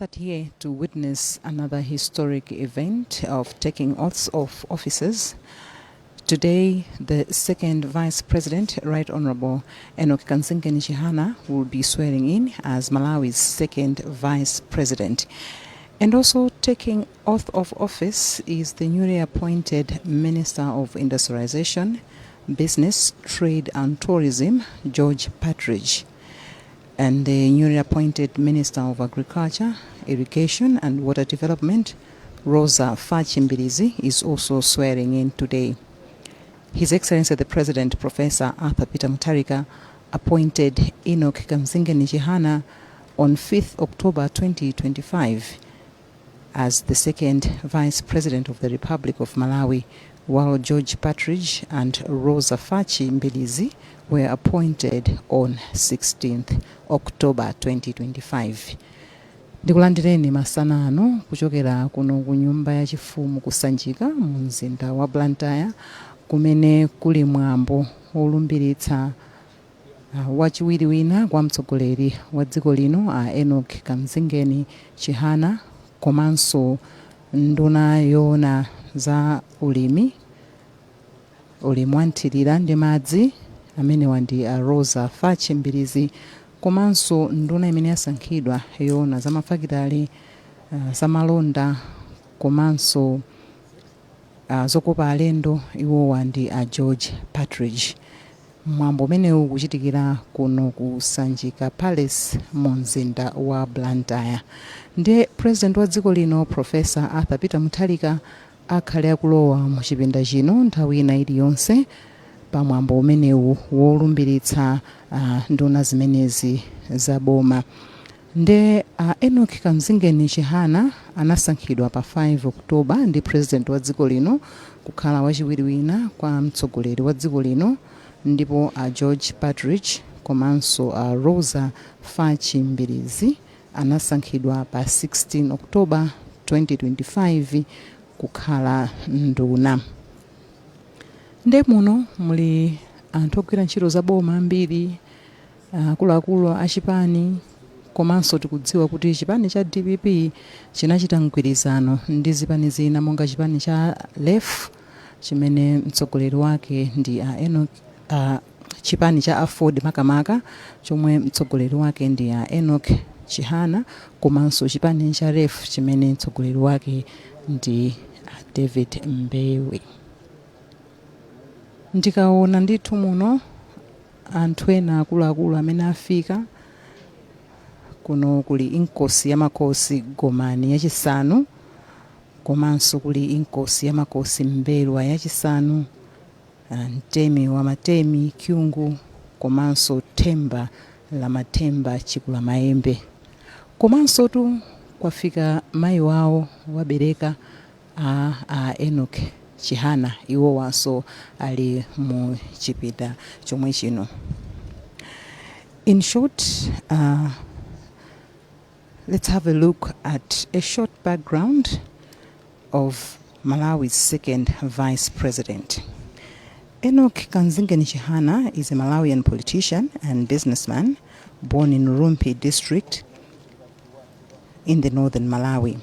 gathered here to witness another historic event of taking oaths of offices. Today, the second Vice President, Right Honorable Enoch Kanzingeni Chihana, will be swearing in as Malawi's second Vice President. And also taking oath of office is the newly appointed Minister of Industrialization, Business, Trade and Tourism, George Partridge. And the newly appointed Minister of Agriculture, Irrigation and Water Development, Rosa Fachimbirizi, is also swearing in today. His Excellency the President, Professor Arthur Peter Mutharika, appointed Enoch Kanzingeni Chihana on 5th October 2025 as the second Vice President of the Republic of Malawi, while George Partridge and Rosa Fachimbirizi were appointed on 16th October 2025. Ndikulandireni masana ano kuchokera kuno ku nyumba ya chifumu kusanjika mu mzinda wa Blantyre, kumene kuli mwambo Kolumbilitsa wachiwiri wina kwa mtsogoleri wa dziko lino a Enoch Kanzingeni Chihana, komanso nduna yoona za ulimi wa nthirira ndi madzi amene wandi a Rosa Fachimbirizi, komanso nduna imene yasankhidwa yoona za mafakitale, za malonda, komanso zokopa alendo, iwo wandi a George Partridge. Mwambo umenewu kuchitikira kuno kusanjika Palace mu mzinda wa Blantyre. Ndiye President wa dziko lino Professor Arthur Peter Mutharika akhale akulowa mu chipinda chino nthawi ina iliyonse pa mwambo umenewu wolumbiritsa nduna zimenezi za boma. Nde Enoch Kanzingeni Chihana anasankhidwa pa 5 October ndi President wa dziko lino kukhala wachiwiri wina kwa mtsogoleri wa dziko lino, ndipo George Partridge komanso Rosa Fachimbirizi anasankhidwa pa 16 October 2025 kukhala nduna. Nde muno muli anthu ogwira ntchito za boma ambiri, akuluakulu achipani, komanso tikudziwa kuti chipani cha DPP chinachita mgwirizano ndi zipani zina monga chipani cha LEF chimene mtsogoleri wake ndi Enoch, chipani cha Afford makamaka chomwe mtsogoleri wake ndi Enoch Chihana, komanso chipani cha REF chimene mtsogoleri wake ndi David Mbewe. Ndikaona ndithu muno anthu ena akuluakulu amene afika kuno, kuli inkosi ya makosi Gomani yachisanu, komanso kuli inkosi ya makosi Mbelwa yachisanu, mtemi wa matemi Kyungu, komanso themba la mathemba Chikula Maembe, komanso tu kwafika mayi wawo wabereka a Enoch Chihana, iwo wanso ali mu chipinda chomwe chino. In short, let's have a look at a short background of Malawi's second Vice President. Enoch Kanzingeni Chihana is a Malawian politician and businessman born in Rumpi district in the northern Malawi.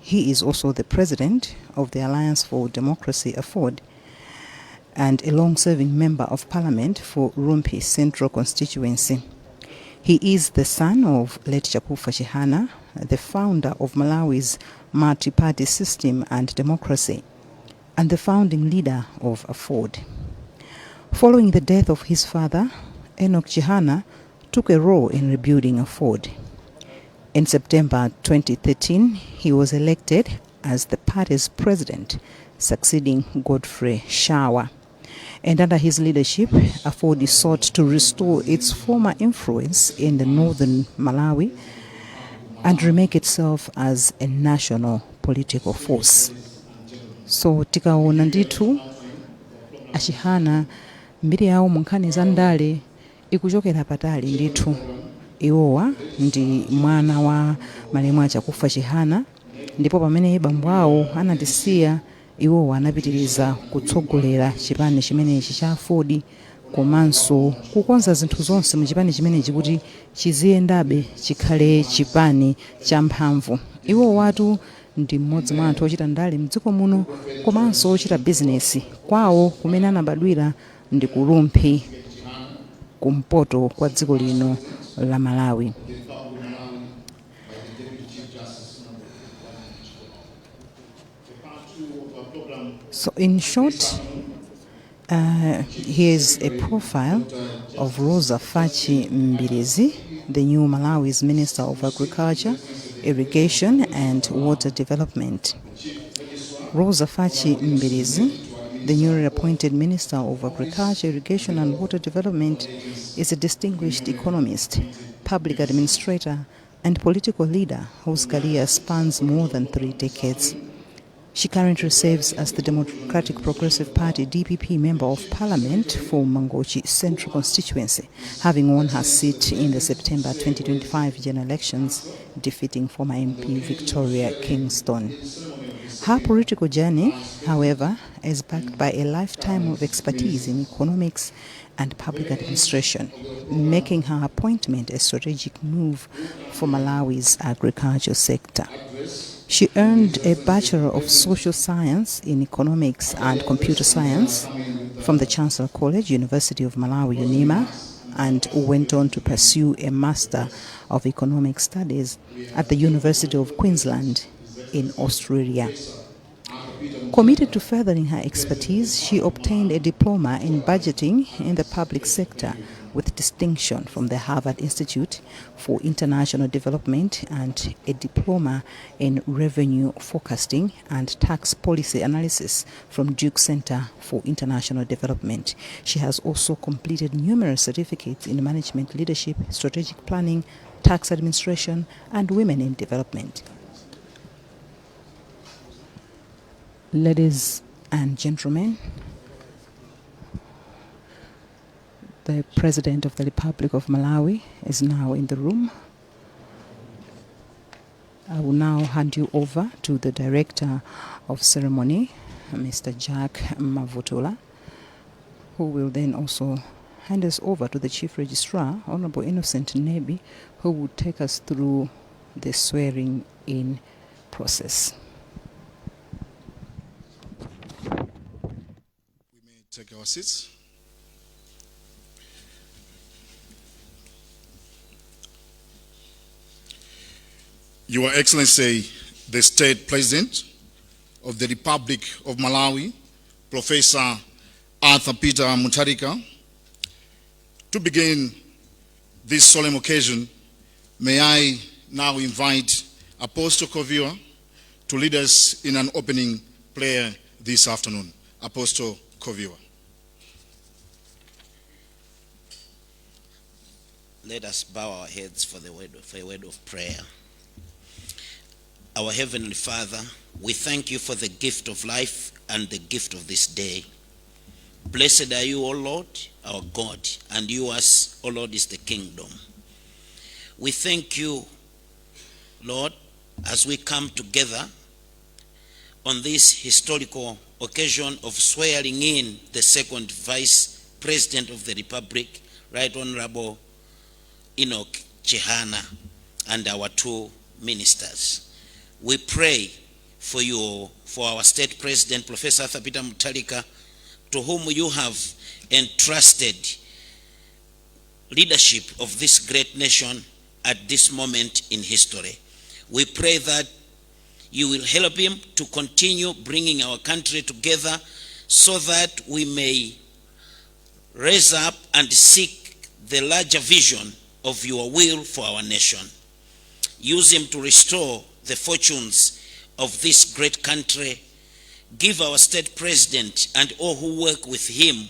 He is also the president of the Alliance for Democracy Afford and a long-serving member of parliament for Rumpi Central Constituency. He is the son of late Chakufa Chihana, the founder of Malawi's multi-party system and democracy, and the founding leader of Afford. Following the death of his father, Enoch Chihana took a role in rebuilding Afford. In September 2013, he was elected as the party's president, succeeding Godfrey Shawa. And under his leadership, Afford sought to restore its former influence in the northern Malawi and remake itself as a national political force. So tikaona ndithu Achihana mbiri yawo munkhani za ndale ikuchokera patali ndithu. Iwowa ndi mwana wa malemu a Chakufa Chihana, ndipo pamene bambo awo anatisiya, iwowa anapitiriza kutsogolera chipani chimenechi cha Afford komanso kukonza zinthu zonse mu chipani chimenechi kuti chiziyendabe chikhale chipani champhamvu. Iwo watu ndi mmodzi mwa anthu ochita ndale mdziko muno komanso ochita bizinesi. Kwawo kumene anabadwira ndi Kulumphi kumpoto kwa dziko lino la Malawi. So in short, here's a profile of Rosa Fachi Mbirizi, the new Malawi's Minister of Agriculture, Irrigation and Water Development. Rosa Fachi Mbirizi, the newly appointed Minister of Agriculture, Irrigation and Water Development, is a distinguished economist, public administrator, and political leader whose career spans more than 3 decades. She currently serves as the Democratic Progressive Party DPP Member of Parliament for Mangochi Central Constituency, having won her seat in the September 2025 general elections, defeating former MP Victoria Kingston. Her political journey, however, is backed by a lifetime of expertise in economics and public administration, making her appointment a strategic move for Malawi's agriculture sector. She earned a Bachelor of Social Science in Economics and Computer Science from the Chancellor College, University of Malawi, UNIMA, and went on to pursue a Master of Economic Studies at the University of Queensland in Australia. Committed to furthering her expertise, she obtained a diploma in budgeting in the public sector with distinction from the Harvard Institute for International Development and a diploma in revenue forecasting and tax policy analysis from Duke Center for International Development. She has also completed numerous certificates in management leadership, strategic planning, tax administration, and women in development. Ladies and gentlemen, the President of the Republic of Malawi is now in the room. I will now hand you over to the Director of Ceremony, Mr. Jack Mavutula, who will then also hand us over to the Chief Registrar, Honorable Innocent Nebi, who will take us through the swearing-in process. We may take our seats. Your Excellency, the State President of the Republic of Malawi, Professor Arthur Peter Mutharika. To begin this solemn occasion, may I now invite Apostle Koviwa to lead us in an opening prayer this afternoon. Apostle Koviwa. Let us bow our heads for a word of prayer. Our Heavenly Father, we thank you for the gift of life and the gift of this day. Blessed are you, O Lord, our God, and yours, O Lord, is the kingdom. We thank you, Lord, as we come together on this historical occasion of swearing in the second Vice President of the Republic, Right Honorable Enoch Chihana, and our 2 ministers. We pray for you, for our State President, Professor Arthur Peter Mutharika, to whom you have entrusted leadership of this great nation at this moment in history. We pray that you will help him to continue bringing our country together so that we may raise up and seek the larger vision of your will for our nation. Use him to restore the fortunes of this great country. Give our State President and all who work with him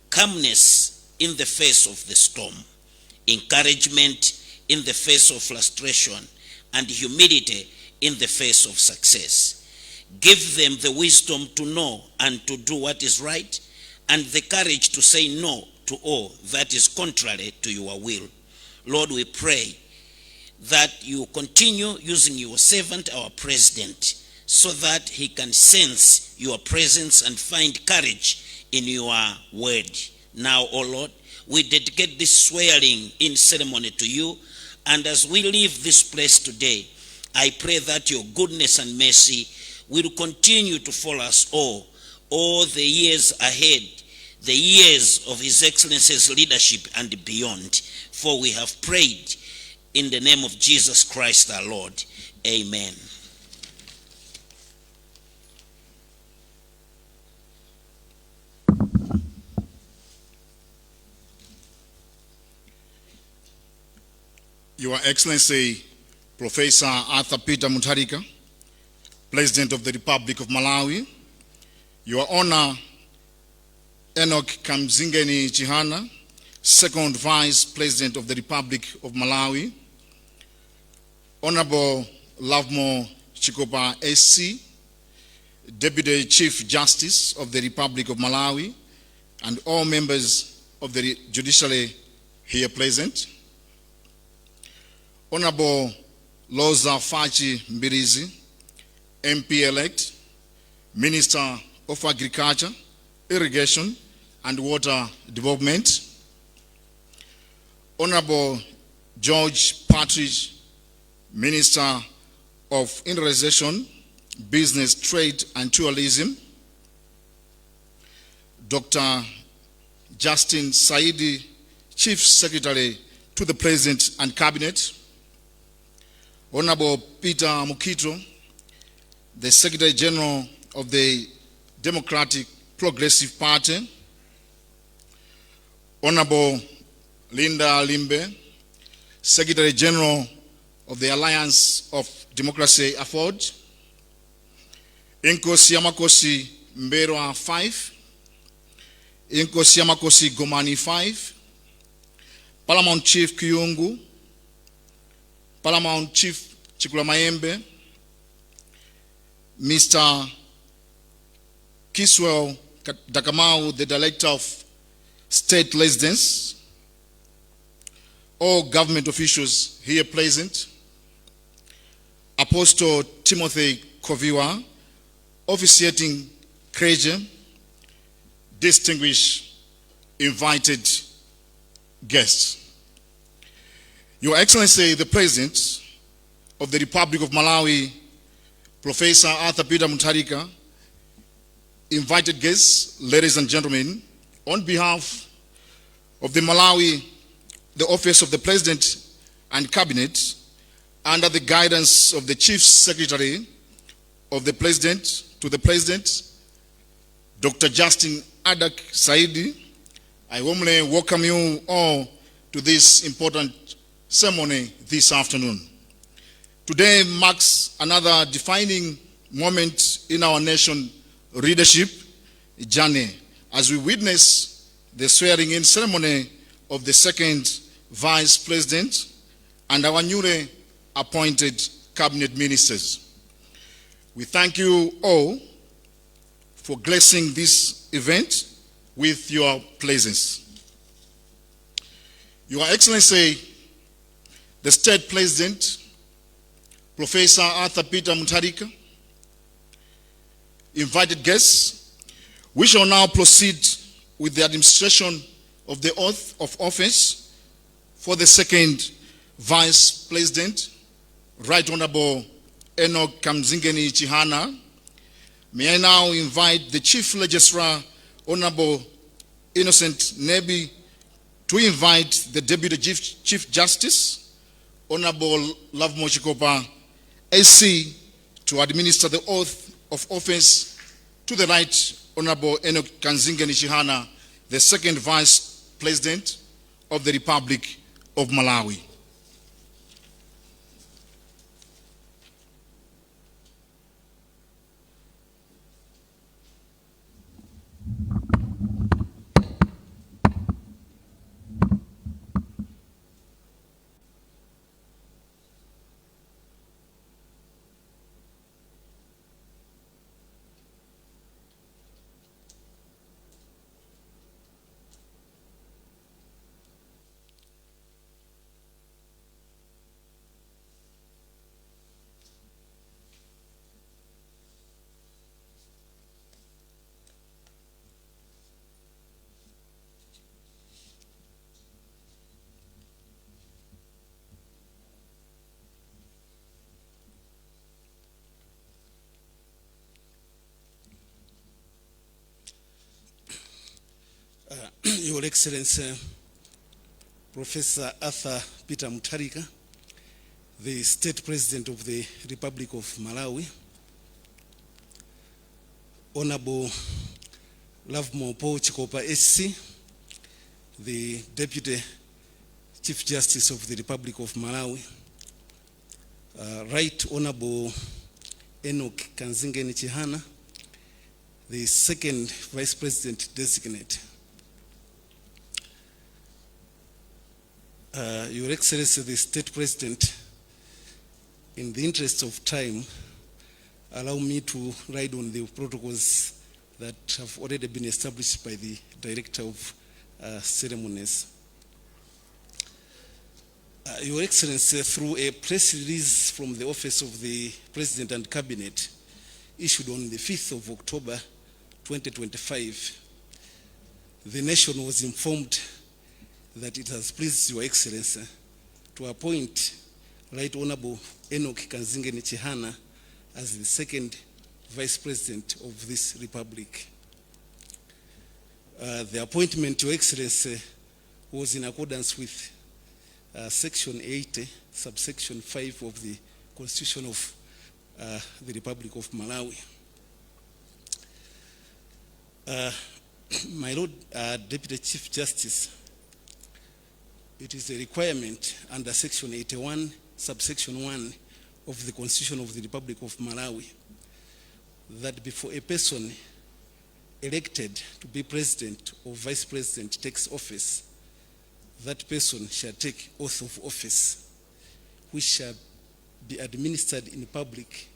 calmness in the face of the storm, encouragement in the face of frustration, and humility in the face of success. Give them the wisdom to know and to do what is right, and the courage to say no to all that is contrary to your will. Lord, we pray that you continue using your servant, our president, so that he can sense your presence and find courage in your word. Now, O Lord, we dedicate this swearing in ceremony to you, and as we leave this place today, I pray that your goodness and mercy will continue to follow us all the years ahead, the years of His Excellency's leadership and beyond. For we have prayed in the name of Jesus Christ our Lord. Amen. Your Excellency, Professor Arthur Peter Mutharika, President of the Republic of Malawi, Your Honor, Enoch Kamzingeni Chihana, Second Vice President of the Republic of Malawi, Honorable Lovemo Chikopa SC, Deputy Chief Justice of the Republic of Malawi, and all members of the judiciary here present, Honorable Loza Fachi Mbirizi, MP-elect, Minister of Agriculture, Irrigation, and Water Development, Honorable George Partridge, Minister of Industrialization, Business, Trade, and Tourism, Dr. Justin Saidi, Chief Secretary to the President and Cabinet, Honorable Peter Mukito, the Secretary General of the Democratic Progressive Party, Honorable Linda Limbe, Secretary General of the Alliance of Democracy Afford, Inkosi Yamakosi Mberwa 5, Inkosi Yamakosi Gomani 5, Paramount Chief Kiyungu, Paramount Chief Chikulamayembe, Mr. Kiswell Dakamau, the Director of State Residence, all government officials here present, Apostle Timothy Koviwa, officiating Kreje, distinguished invited guests. Your Excellency, the President of the Republic of Malawi, Professor Arthur Peter Mutharika, invited guests, ladies and gentlemen, on behalf of the Malawi, the Office of the President and Cabinet, under the guidance of the Chief Secretary of the President to the President, Dr. Justin Adak Saidi, I warmly welcome you all to this important ceremony this afternoon. Today marks another defining moment in our nation's leadership journey as we witness the swearing-in ceremony of the second Vice President and our newly appointed cabinet ministers. We thank you all for gracing this event with your presence. Your Excellency, the State President, Professor Arthur Peter Mutharika, invited guests, we shall now proceed with the administration of the oath of office for the second Vice President, Right Honorable Enoch Kamzingeni Chihana. May I now invite the Chief Registrar, Honorable Innocent Nebi, to invite the Deputy Chief Justice, Honorable Lovemo Chikopa SC, to administer the oath of office to the Right Honorable Enoch Kamzingeni Chihana, the second Vice President of the Republic of Malawi. Excellency Professor Arthur Peter Mutharika, the State President of the Republic of Malawi, Honorable Lovemore Paul Chikopa SC, the Deputy Chief Justice of the Republic of Malawi, Right Honorable Enoch Kanzingeni Chihana, the Second Vice President Designate. Your Excellency, the State President, in the interest of time, allow me to ride on the protocols that have already been established by the Director of Ceremonies. Your Excellency, through a press release from the Office of the President and Cabinet, issued on the 5th of October 2025, the nation was informed that it has pleased Your Excellency to appoint Right Honorable Enoch Kanzingeni Chihana as the second Vice President of this Republic. The appointment, Your Excellency, was in accordance with Section 80, subsection 5 of the Constitution of the Republic of Malawi. My Lord Deputy Chief Justice, it is a requirement under Section 81, subsection 1 of the Constitution of the Republic of Malawi that before a person elected to be President or Vice President takes office, that person shall take oath of office, which shall be administered in public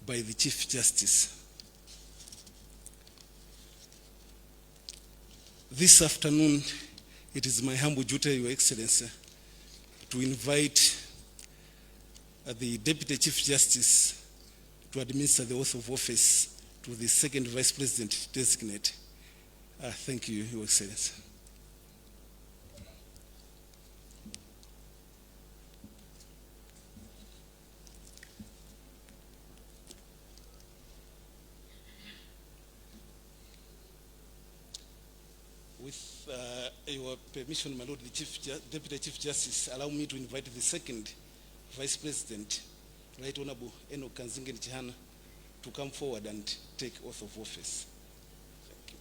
by the Chief Justice. This afternoon, it is my humble duty, Your Excellency, to invite the Deputy Chief Justice to administer the oath of office to the second Vice President designate. Thank you, Your Excellency. With your permission, my Lord, the Deputy Chief Justice, allow me to invite the second Vice President, Right Honorable Enoch Kanzingeni Chihana, to come forward and take oath of office. Thank you.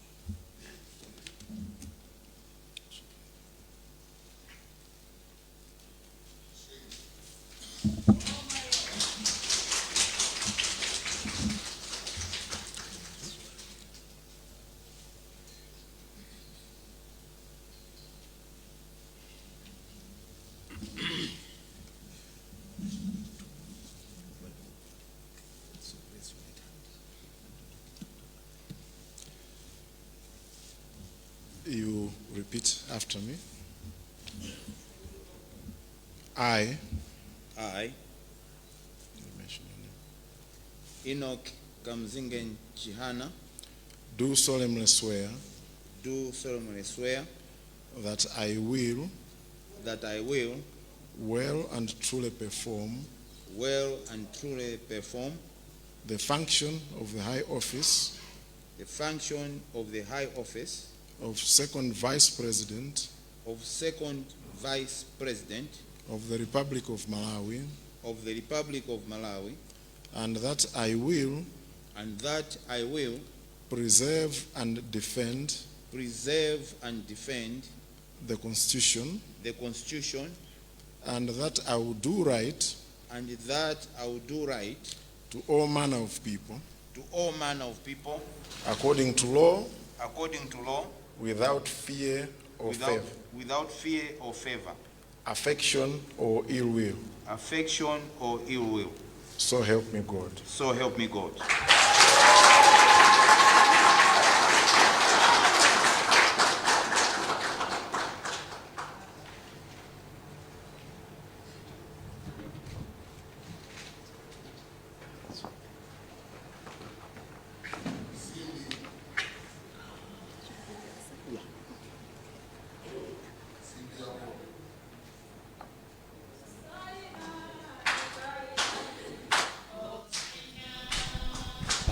You repeat after me. I Enoch Kanzingeni Chihana, do solemnly swear that I will well and truly perform the function of the high office of second Vice President of the Republic of Malawi, and that I will preserve and defend the Constitution, and that I will do right to all manner of people according to law, without fear or favor, affection or ill will. So help me God.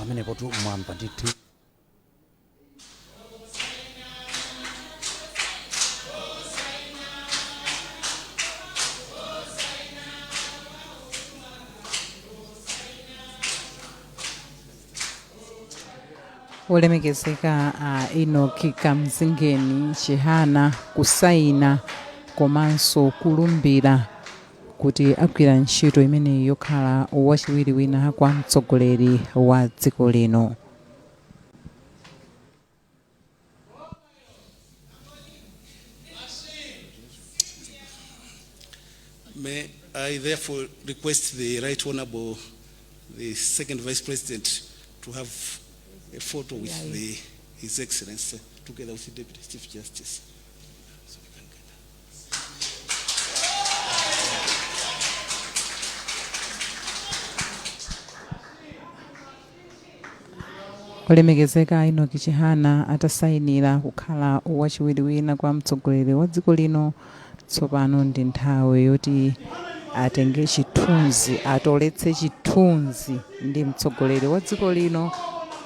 pamene potu mwamba ndithu olemekezeka Enoki Kamzingeni Chihana kusaina komanso kulumbira kuti agwira ntchito imene yokhala wachiwiri wina kwa mtsogoleri wa dziko lino. May I therefore request the Right Honorable, the Second Vice President, to have a photo with His Excellency together with the Deputy Chief Justice. So we can get that. Olemekezeka Enoki Chihana atasainira kukhala wachiwiri wina kwa mtsogoleri wa dziko lino. Tsopano ndi nthawi yoti atenge chithunzi, atoletse chithunzi ndi mtsogoleri wa dziko lino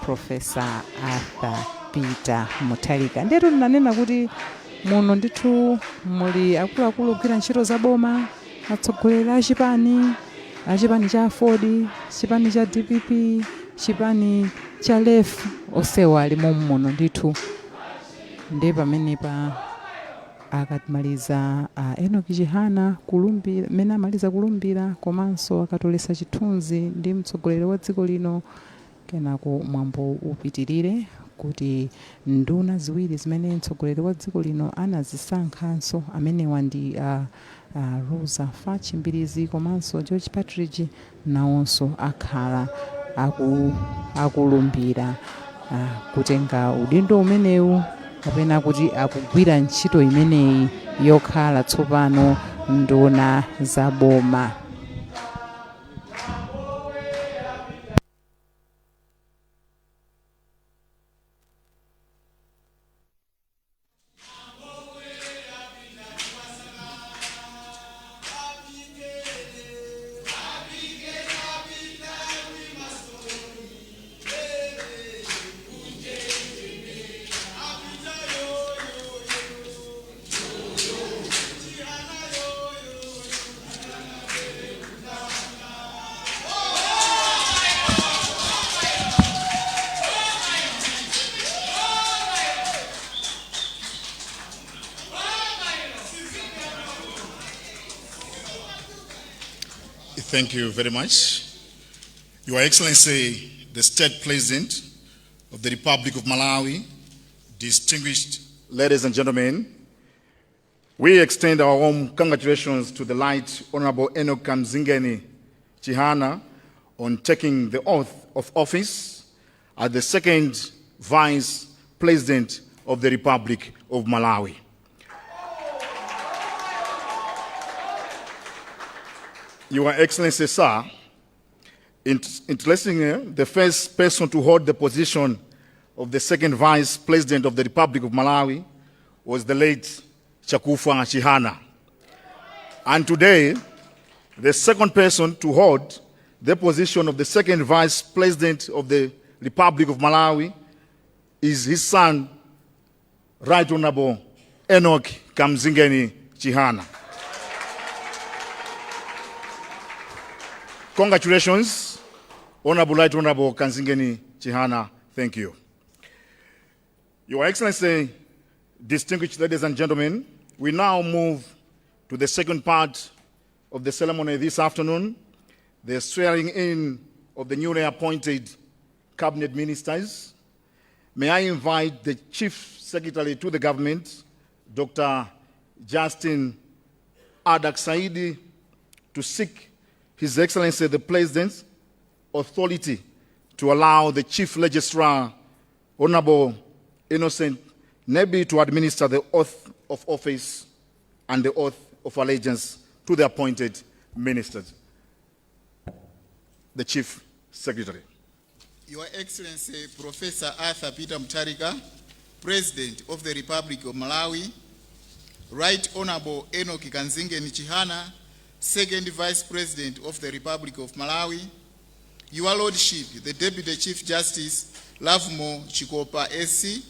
Professor Arthur Peter Mutharika. Ndetu nanena kuti muno ndithu muli akuluakulu ogwira ntchito za boma, atsogoleri achipani cha Ford, chipani cha DPP, chipani cha LEF, onsewa alimo muno ndithu. Ndi pamenepa akatimaliza Enoki Chihana kulumbira, mena amaliza kulumbira komanso akatolesa chithunzi ndi mtsogoleri wa dziko lino, kenako mwambo upitirire kuti nduna ziwiri zimene mtsogoleri wa dziko lino anazisankhanso amenewa ndi Rosa Fachimbirizi komanso George Partridge nawonso akhala akulumbira kutenga udindo umenewu kapena kuti akugwira ntchito imeneyi yokhala tsopano nduna za boma. Thank you very much. Your Excellency, the State President of the Republic of Malawi, distinguished ladies and gentlemen, we extend our warm congratulations to the Right Honorable Enoki Kamzingeni Chihana on taking the oath of office as the second Vice President of the Republic of Malawi. Your Excellency, sir, interestingly, the first person to hold the position of the second Vice President of the Republic of Malawi was the late Chakufa Chihana. And today, the second person to hold the position of the second Vice President of the Republic of Malawi is his son, Right Honorable Enoki Kamzingeni Chihana. Congratulations, Honorable Right Honorable Kamzingeni Chihana. Thank you. Your Excellency, distinguished ladies and gentlemen, we now move to the second part of the ceremony this afternoon, the swearing in of the newly appointed cabinet ministers. May I invite the Chief Secretary to the government, Dr. Justin Adak Saidi, to seek His Excellency the President's authority to allow the Chief Registrar, Honorable Innocent Nebi, to administer the oath of office and the oath of allegiance to the appointed ministers. The Chief Secretary. Your Excellency Professor Arthur Peter Mutharika, President of the Republic of Malawi, Right Honorable Enoki Kamzingeni Chihana, Second Vice President of the Republic of Malawi, Your Lordship, the Deputy Chief Justice, Lavmo Chikopa SC,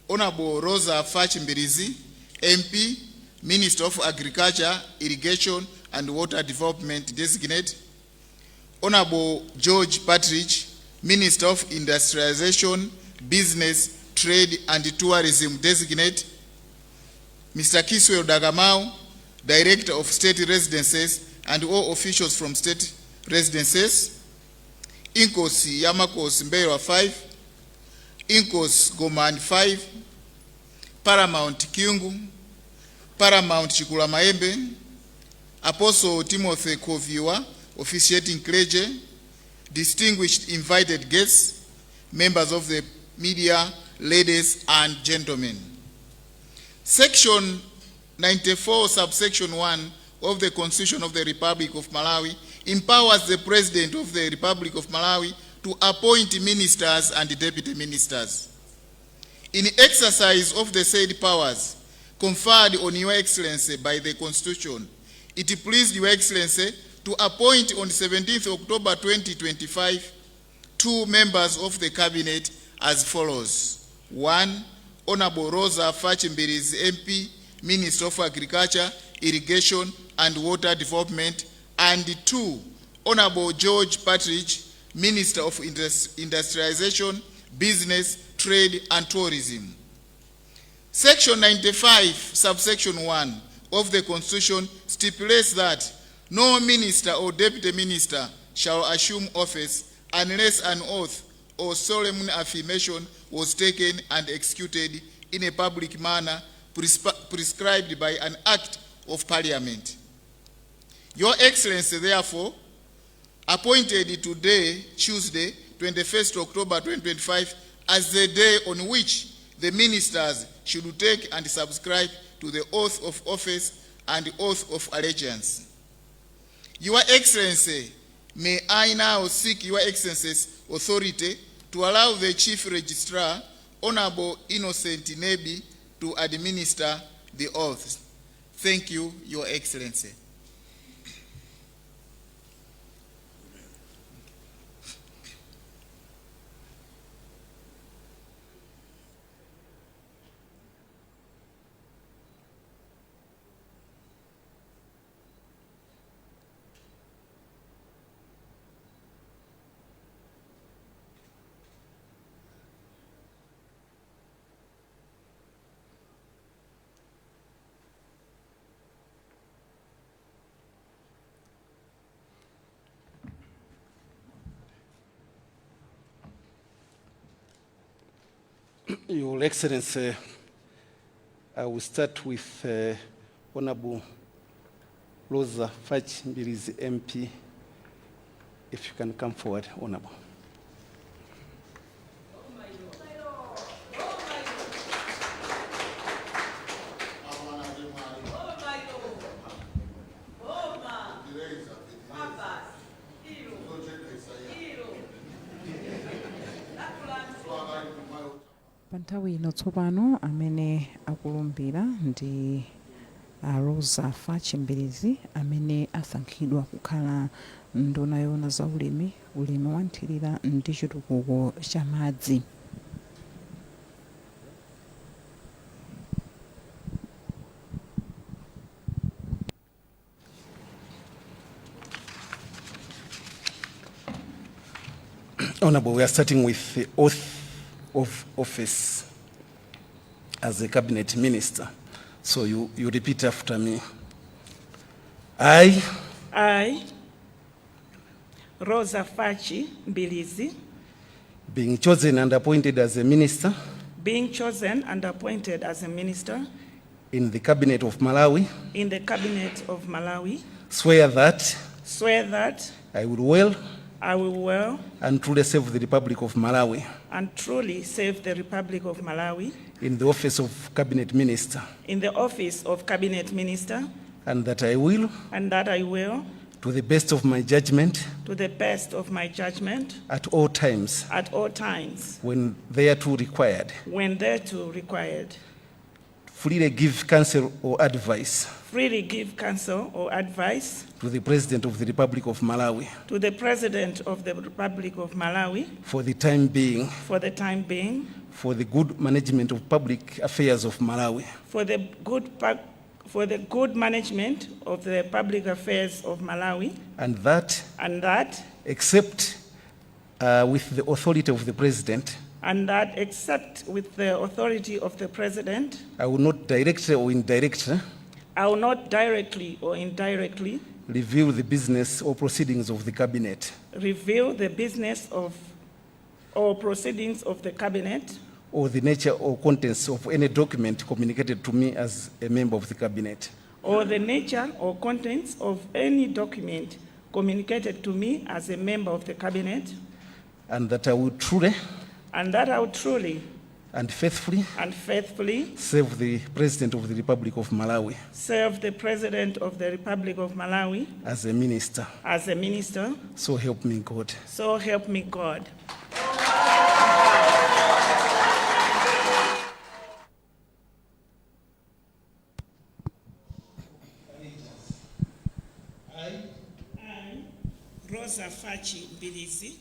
Honorable Rosa Fachimbirizi, MP, Minister of Agriculture, Irrigation and Water Development Designate, Honorable George Partridge, Minister of Industrialization, Business, Trade and Tourism designate, Mr. Kiswell Dagamau, Director of State Residences, and all officials from state residences, Inkosi Yamakos Mbewa 5, Inkos Goman 5, Paramount Kiungu, Paramount Chikula Maembe, Apostle Timothy Koviwa, officiating clergy, distinguished invited guests, members of the media, ladies and gentlemen. Section 94, subsection 1 of the Constitution of the Republic of Malawi empowers the President of the Republic of Malawi to appoint ministers and deputy ministers. In exercise of the said powers conferred on Your Excellency by the Constitution, it pleased Your Excellency to appoint on 17th October 2025 two members of the Cabinet as follows. 1. Honorable Rosa Fachimbirizi MP, Minister of Agriculture, Irrigation and Water Development, and 2. Honorable George Partridge, Minister of Industrialization, Business, Trade and Tourism. Section 95, subsection 1 of the Constitution stipulates that no minister or deputy minister shall assume office unless an oath or solemn affirmation was taken and executed in a public manner prescribed by an act of Parliament. Your Excellency, therefore, appointed today, Tuesday, 21st October 2025, as the day on which the ministers should take and subscribe to the oath of office and the oath of allegiance. Your Excellency, may I now seek Your Excellency's authority to allow the Chief Registrar, Honorable Innocent Nebi, to administer the oath. Thank you, Your Excellency. Your Excellency, I will start with Honorable Rosa Fachimbirizi MP. If you can come forward, Honorable. Panthawi ino tsopano amene akulumbira ndi Rosa Fachimbirizi amene asankhidwa kukhala nduna yoona za ulimi wa nthirira ndi chitukuko cha madzi. Honorable, we are starting with the oath of office as a cabinet minister. So you repeat after me. I, Rosa Fachimbirizi, being chosen and appointed as a minister being chosen and appointed as a minister in the cabinet of Malawi, in the cabinet of Malawi, swear that I will well and truly serve the Republic of Malawi and truly serve the Republic of Malawi in the office of cabinet minister, in the office of cabinet minister, and that I will, to the best of my judgment, at all times, when thereto required, freely give counsel or advice to the President of the Republic of Malawi for the time being, for the good management of public affairs of Malawi, for the good management of the public affairs of Malawi, and that, except with the authority of the President, and that except with the authority of the President, I will not directly or indirectly I will not directly or indirectly reveal the business or proceedings of the Cabinet reveal the business of or proceedings of the Cabinet or the nature or contents of any document communicated to me as a member of the Cabinet, or the nature or contents of any document communicated to me as a member of the Cabinet, and that I will truly and that I will truly and faithfully and faithfully serve the President of the Republic of Malawi serve the President of the Republic of Malawi as a minister. as a minister. So help me God. So help me God. I, Rosa Fachi Mbilizi,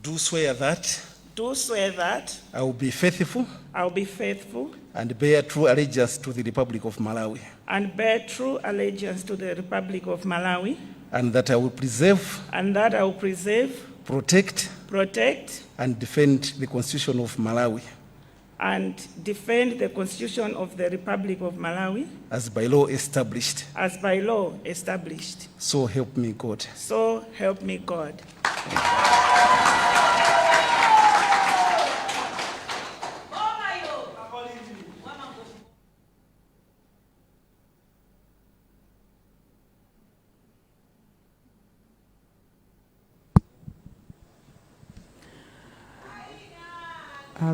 Do swear that do swear that I will be faithful I will be faithful and bear true allegiance to the Republic of Malawi, and bear true allegiance to the Republic of Malawi, and that I will preserve, and that I will preserve, protect, protect, and defend the Constitution of Malawi and defend the Constitution of the Republic of Malawi as by law established. as by law established. So help me God. So help me God.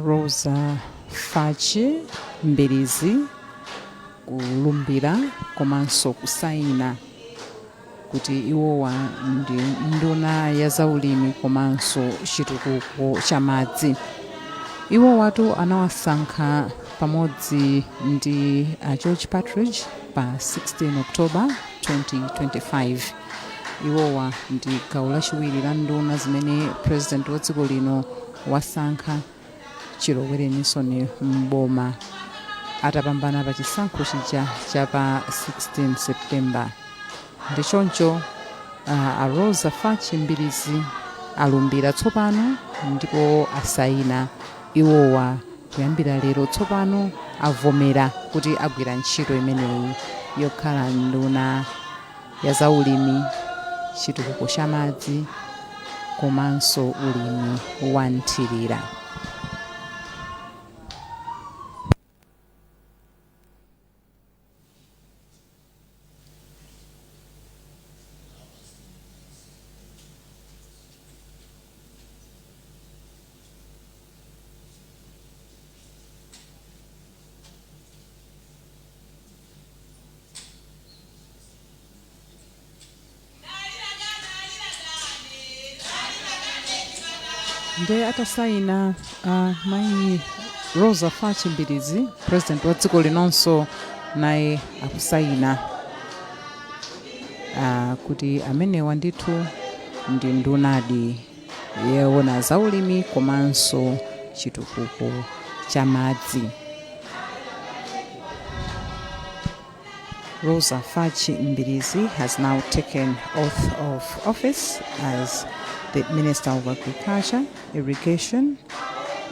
Rosa Fachi Mbilizi kulumbira komanso kusayina kuti iwowa ndi nduna ya zaulimi komanso chitukuko cha madzi. Iwo watu anawasankha pamodzi ndi George Partridge pa 16 October 2025. Iwowa ndi gawo lachiwiri la nduna zimene president wa dziko lino wasankha Chilowere Nisoni Mboma atapambana pa chisankho chija cha pa 16 September. Ndichoncho a Rosa Fachi Mbilizi alumbira tsopano ndipo asayina. Iwowa kuyambira lero tsopano avomera kuti agwira ntchito imeneyi yokhala nduna ya zaulimi, chitukuko cha madzi komanso ulimi wa nthirira. Nde atasayina mayi Rosa Fachi Mbilizi, president wa dziko linonso naye akusayina kuti amenewa ndithu ndi ndunadi yowona zaulimi komanso chitukuko cha madzi. Rosa Fachi Mbilizi has now taken oath of office as the Minister of Agriculture, Irrigation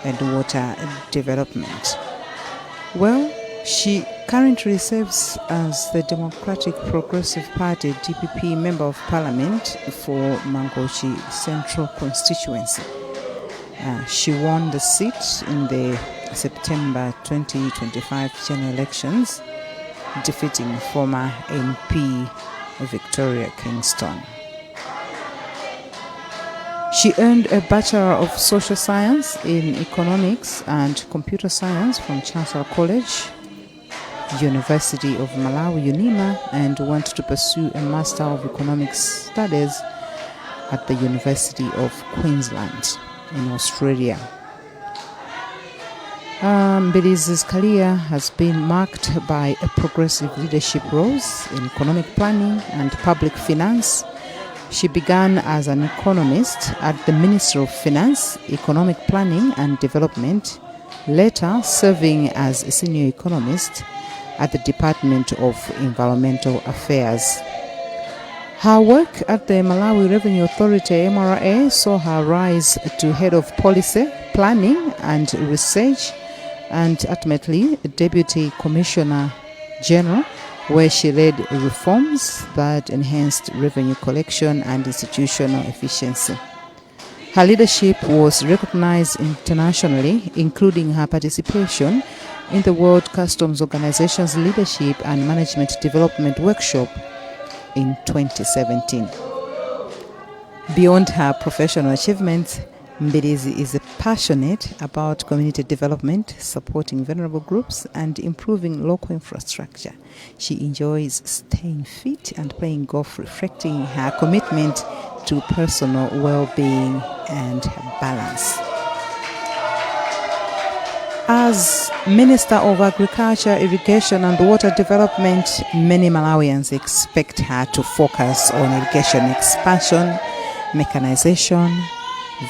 and Water Development. Well, she currently serves as the Democratic Progressive Party DPP Member of Parliament for Mangochi Central Constituency. She won the seat in the September 2025 general elections, defeating former MP Victoria Kingston. She earned a Bachelor of Social Science in Economics and Computer Science from Chancellor College, University of Malawi, UNIMA, and went to pursue a Master of Economics Studies at the University of Queensland in Australia. Mbilizi's career has been marked by a progressive leadership roles in economic planning and public finance. She began as an economist at the Ministry of Finance, Economic Planning and Development, later serving as a senior economist at the Department of Environmental Affairs. Her work at the Malawi Revenue Authority (MRA) saw her rise to head of policy, planning and research, and ultimately Deputy Commissioner General, where she led reforms that enhanced revenue collection and institutional efficiency. Her leadership was recognized internationally, including her participation in the World Customs Organization's Leadership and Management Development Workshop in 2017. Beyond her professional achievements, Mbirizi is passionate about community development, supporting vulnerable groups, and improving local infrastructure. She enjoys staying fit and playing golf, reflecting her commitment to personal well-being and balance. As Minister of Agriculture, Irrigation and Water Development, many Malawians expect her to focus on irrigation expansion, mechanization,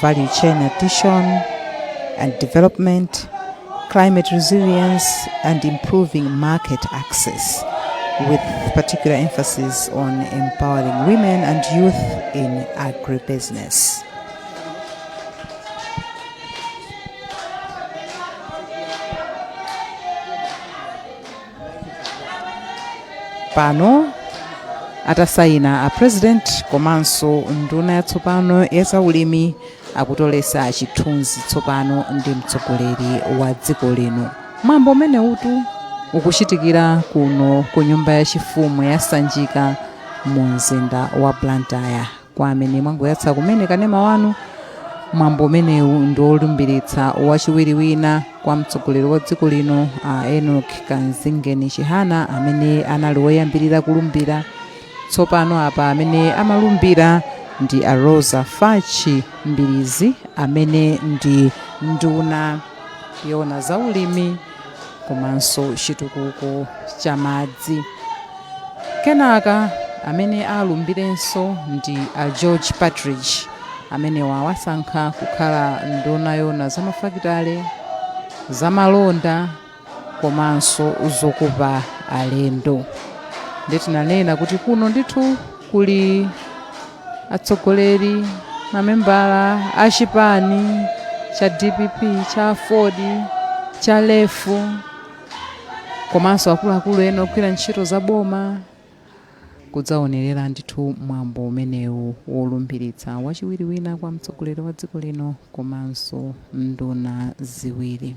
value chain addition and development, climate resilience, and improving market access, with particular emphasis on empowering women and youth in agribusiness. Pano atasayina a president komanso nduna yatsopano yazaulimi akutolesa chithunzi tsopano ndi mtsogoleri wa dziko lino. Mwambo umene utu ukuchitikira kuno ku nyumba yachifumu yasanjika mu mzinda wa Blantyre. Kwa amene mwangoyatsa kumene kanema wanu, mwambo umenewu ndi olumbiritsa wachiwiri wina kwa mtsogoleri wa dziko lino Enoch Kanzingeni Chihana, amene anali woyambirira kulumbira. Tsopano apa amene amalumbira ndi a Rosa Fachi Mbirizi, amene ndi nduna yona zaulimi komanso chitukuko cha madzi. Kenaka amene alumbirenso ndi a George Partridge, amene wasankha kukhala nduna yona zamafakitale, zamalonda komanso zokopa alendo. Nditinanena kuti kuno ndithu kuli atsogoleri, mamembala a chipani cha DPP, cha Ford, cha Lefu, komanso akuluakulu ena ogwira ntchito za boma kudzaonerera ndithu mwambo umenewu wolumbiritsa wachiwiri wina kwa mtsogoleri wa dziko lino komanso nduna ziwiri.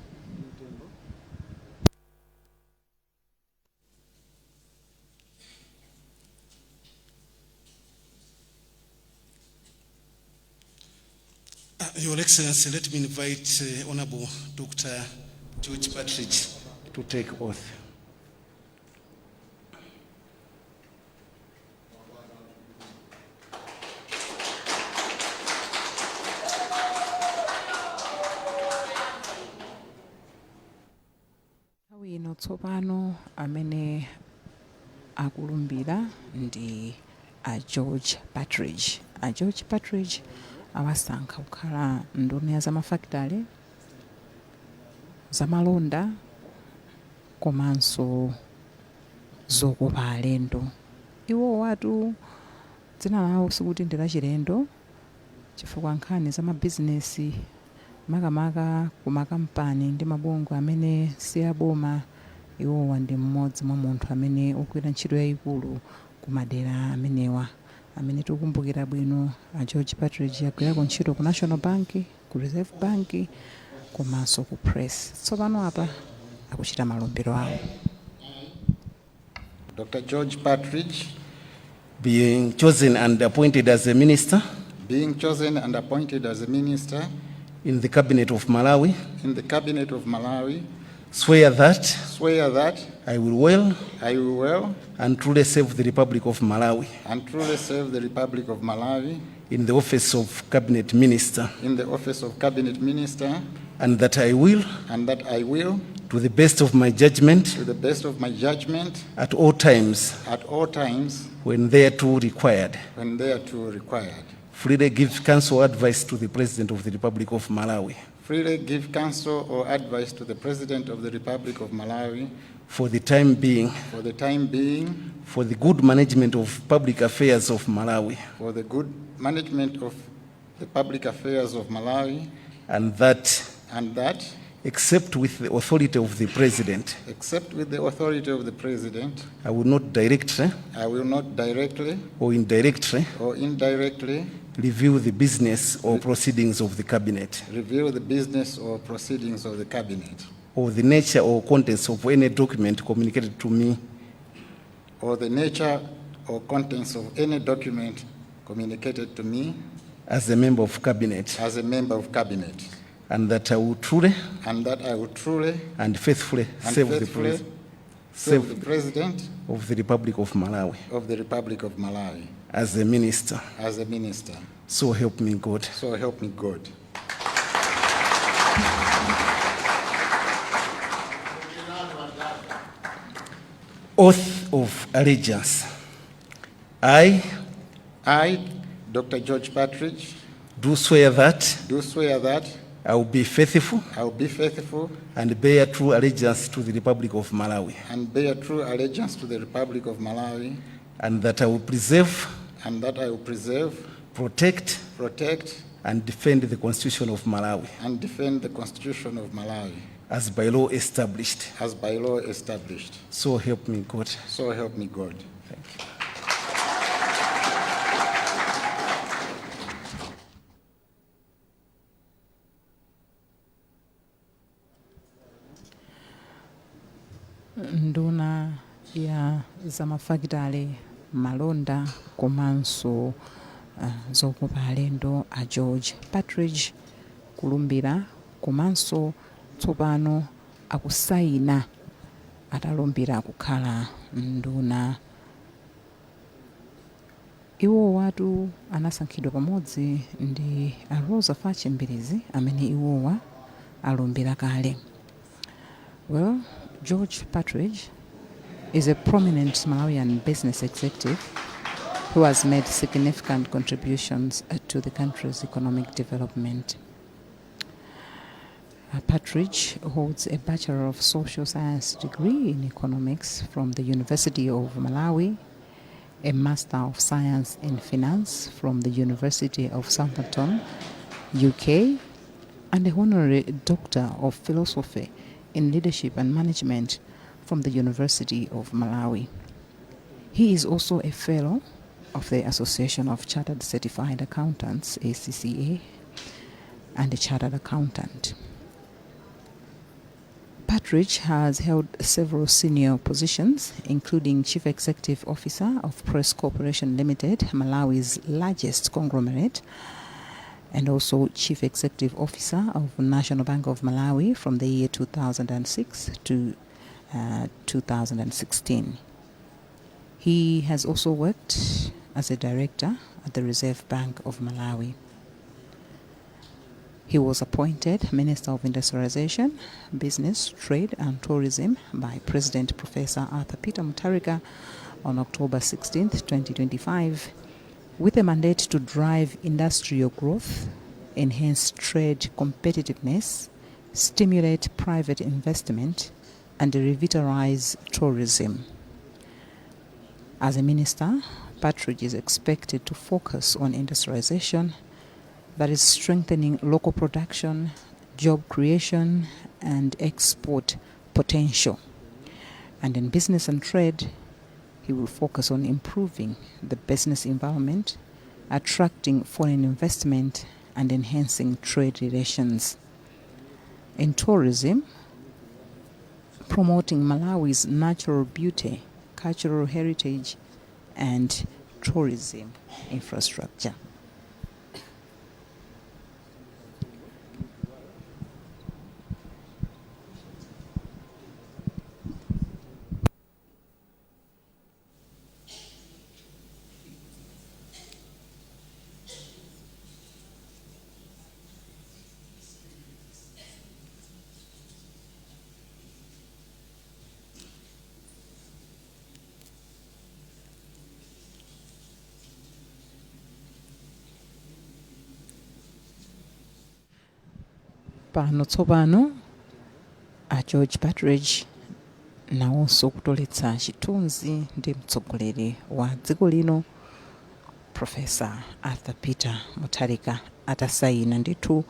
Your Excellency, let me invite Honorable Dr. George Partridge to take oath. Ino tsopano amene akulumbira ndi a George Partridge. A George Partridge awasankha kukhala nduna ya zamafakitale, zamalonda komanso zokopa alendo. Iwo watu dzina lawo sikuti ndi lachilendo, chifukwa nkhani za mabizinesi makamaka ku makampani ndi mabungwe amene si aboma, iwowa ndi mmodzi mwa munthu amene ogwira ntchito yayikulu ku madera amenewa, amene tikukumbukira bwino a George Partridge agwirako ntchito ku National Bank, ku Reserve Bank komanso ku Press. Tsopano apa akuchita malumbiro awo. Dr. George Partridge, Being chosen and appointed as a minister being chosen and appointed as a minister in the cabinet of Malawi, in the cabinet of Malawi, swear that swear that I will well I will well and truly serve the Republic of Malawi and truly serve the Republic of Malawi in the office of cabinet minister, in the office of cabinet minister, and that I will, and that I will, to the best of my judgment, to the best of my judgment, at all times at all times, when thereto required, when thereto required, freely give counsel or advice to the President of the Republic of Malawi freely give counsel or advice to the President of the Republic of Malawi for the time being, for the time being, for the good management of public affairs of Malawi, for the good management of the public affairs of Malawi, and that, except with the authority of the President, I will not directly or indirectly review the business or proceedings of the Cabinet, or the nature or contents of any document communicated to me as a member of Cabinet, and that I will truly and faithfully serve the President of the Republic of Malawi as a minister. So help me God. Oath of allegiance. I, Dr. George Partridge, do swear that I will be faithful and bear true allegiance to the Republic of Malawi, and that I will preserve, protect, and defend the Constitution of Malawi as by law established. So help me God. Thank you. Nduna ya zamafakitale malonda komanso zokopa alendo a George Partridge kulumbira komanso tsopano akusayina atalumbira kukhala nduna. Iwo watu anasankhidwa pamodzi ndi a Rosa Fachembirizi amene iwowa alumbira kale. Well, George Partridge is a prominent Malawian business executive who has made significant contributions to the country's economic development. Partridge holds a Bachelor of Social Science degree in economics from the University of Malawi, a Master of Science in Finance from the University of Southampton, UK, and a Honorary Doctor of Philosophy in Leadership and Management from the University of Malawi. He is also a Fellow of the Association of Chartered Certified Accountants, ACCA, and a Chartered Accountant. Partridge has held several senior positions, including Chief Executive Officer of Press Corporation Limited, Malawi's largest conglomerate, and also Chief Executive Officer of National Bank of Malawi from the year 2006 to 2016. He has also worked as a director at the Reserve Bank of Malawi. He was appointed Minister of Industrialization, Business, Trade and Tourism by President Professor Arthur Peter Mutharika on October 16, 2025, with a mandate to drive industrial growth, enhance trade competitiveness, stimulate private investment, and revitalize tourism. As a minister, Partridge is expected to focus on industrialization, that is strengthening local production, job creation, and export potential. And in business and trade, he will focus on improving the business environment, attracting foreign investment, and enhancing trade relations. In tourism, promoting Malawi's natural beauty, cultural heritage, and tourism infrastructure. pano tsopano a George Partridge nawonso kutoletsa chithunzi ndi mtsogoleri wa dziko lino Profesa Arthur Peter Mutharika atasayina ndithu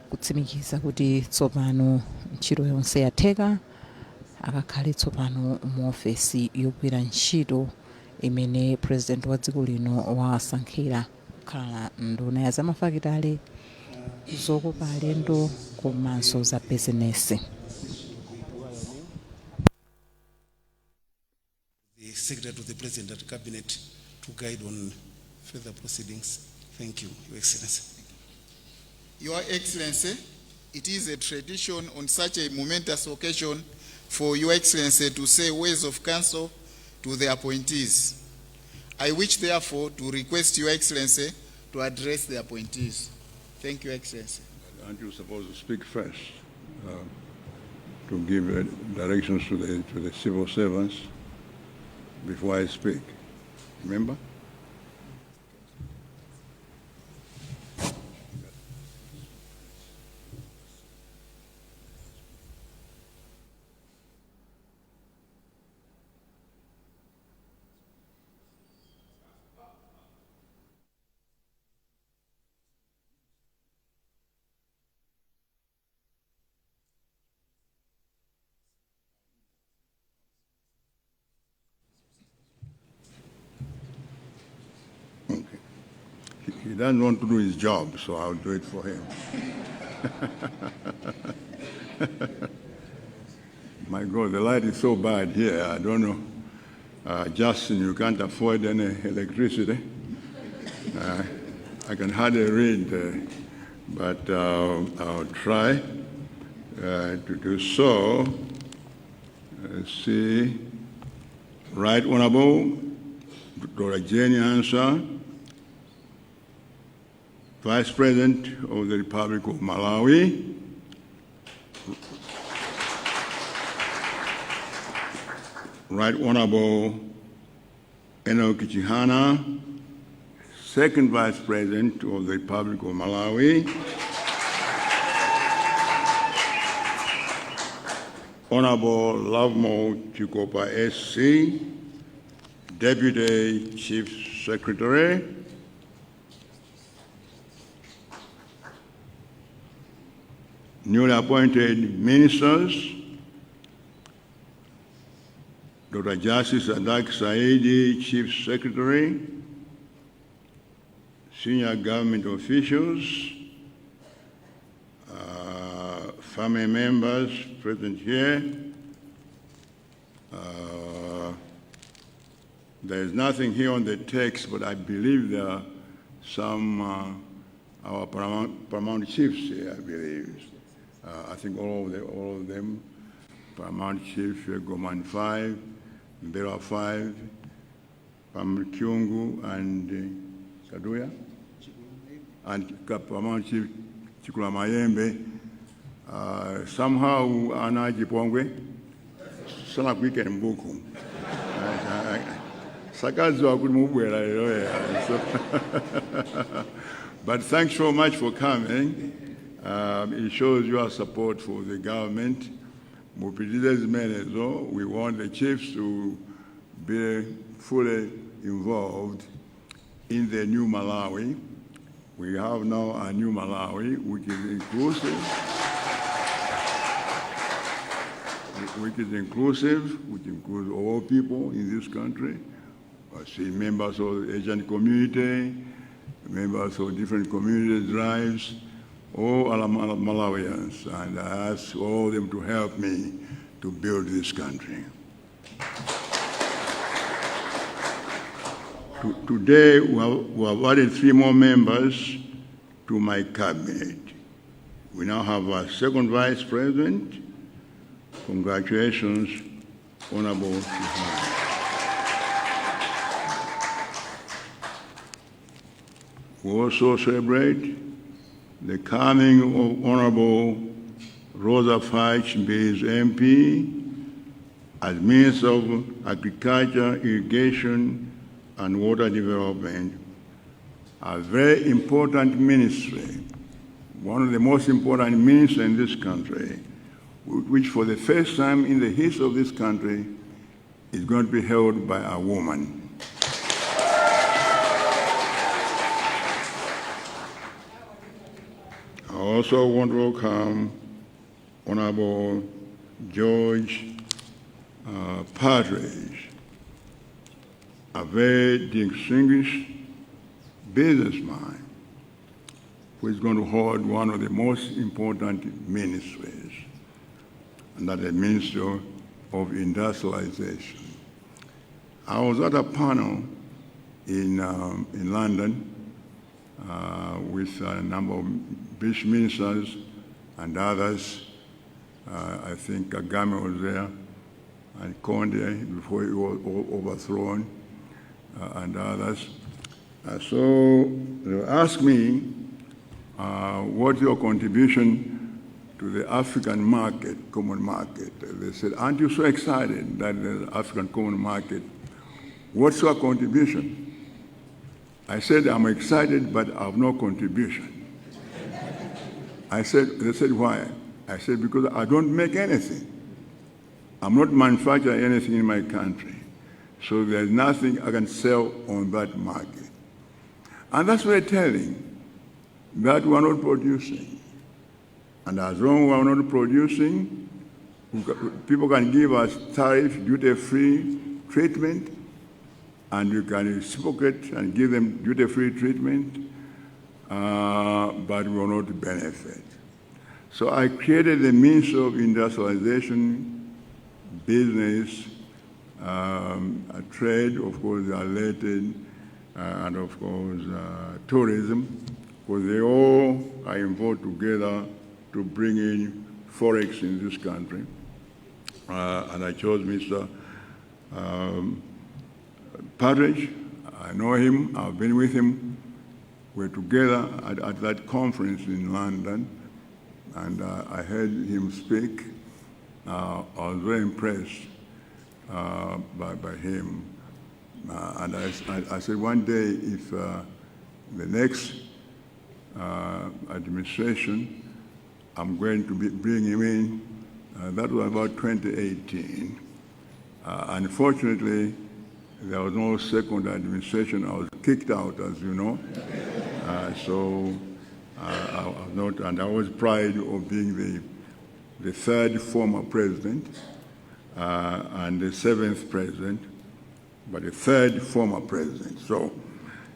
kutsimikiza kuti tsopano ntchito yonse yatheka akakhale tsopano mu ofesi yogwira ntchito imene president wa dziko lino wasankhira kukhala nduna ya zamafakitale zokopa alendo komanso za bizinesi. The Secretary to the President and Cabinet to guide on further proceedings. Thank you, Your Excellency. Your Excellency, it is a tradition on such a momentous occasion for Your Excellency to say words of counsel to the appointees. I wish therefore to request Your Excellency to address the appointees. Thank you, Excellency. Aren't you supposed to speak first to give directions to the civil servants before I speak? Remember? He doesn't want to do his job, so I'll do it for him. My God, the light is so bad here. I don't know. Justin, you can't afford any electricity. I can hardly read, but I'll try to do so. Let's see. Right Honorable Dr. Jenny Answer, Vice President of the Republic of Malawi, Right Honorable Enoch Chihana, Second Vice President of the Republic of Malawi, Honorable Lovemo Chikopa SC, Deputy Chief Secretary, newly appointed ministers, Dr. Justice Adak Saidi, Chief Secretary, senior government officials, family members present here. There is nothing here on the text, but I believe there are some our paramount chiefs here, I believe. I think all of them, Paramount Chief Goman 5, Mbera 5, Pamkyungu and Saduya, and Paramount Chief Chikula Mayembe. Somehow Ana Jipongwe, sana kwike mbuku. Sakazi wa kumubwela leo. But thanks so much for coming. It shows your support for the government. We want the chiefs to be fully involved in the new Malawi. We have now a new Malawi, which is inclusive, which includes all people in this country. I see members of the Asian community, members of different community drives, all are Malawians, and I ask all of them to help me to build this country. Today, we have added 3 more members to my cabinet. We now have a second vice president. Congratulations, Honorable. We also celebrate the coming of Honorable Rosa Fitch Mbiz MP as Minister of Agriculture, Irrigation and Water Development, a very important ministry one of the most important ministers in this country, which for the first time in the history of this country is going to be held by a woman. I also want to welcome Honorable George Partridge, a very distinguished businessman who is going to hold one of the most important ministries, and that's the Ministry of Industrialization. I was at a panel in London with a number of British ministers and others. I think Kagame was there, and Conde before he was overthrown, and others. So they asked me, what's your contribution to the African market, common market? They said, aren't you so excited that the African common market, what's your contribution? I said, I'm excited, but I have no contribution. They said, why? I said, because I don't make anything. I'm not manufacturing anything in my country. So there's nothing I can sell on that market. And that's very telling, that we're not producing. And as long as we're not producing, people can give us tariff, duty-free treatment, and you can reciprocate and give them duty-free treatment, but we will not benefit. So I created the means of industrialization, business, trade, of course, related, and of course, tourism, because they all are involved together to bring in forex in this country. And I chose Mr. Partridge. I know him, I've been with him. We're together at that conference in London, and I heard him speak. I was very impressed by him. And I said one day, if the next administration, I'm going to bring him in. That was about 2018. Unfortunately, there was no second administration. I was kicked out, as you know. So I was not, and I was proud of being the third former president and the seventh president, but the third former president. So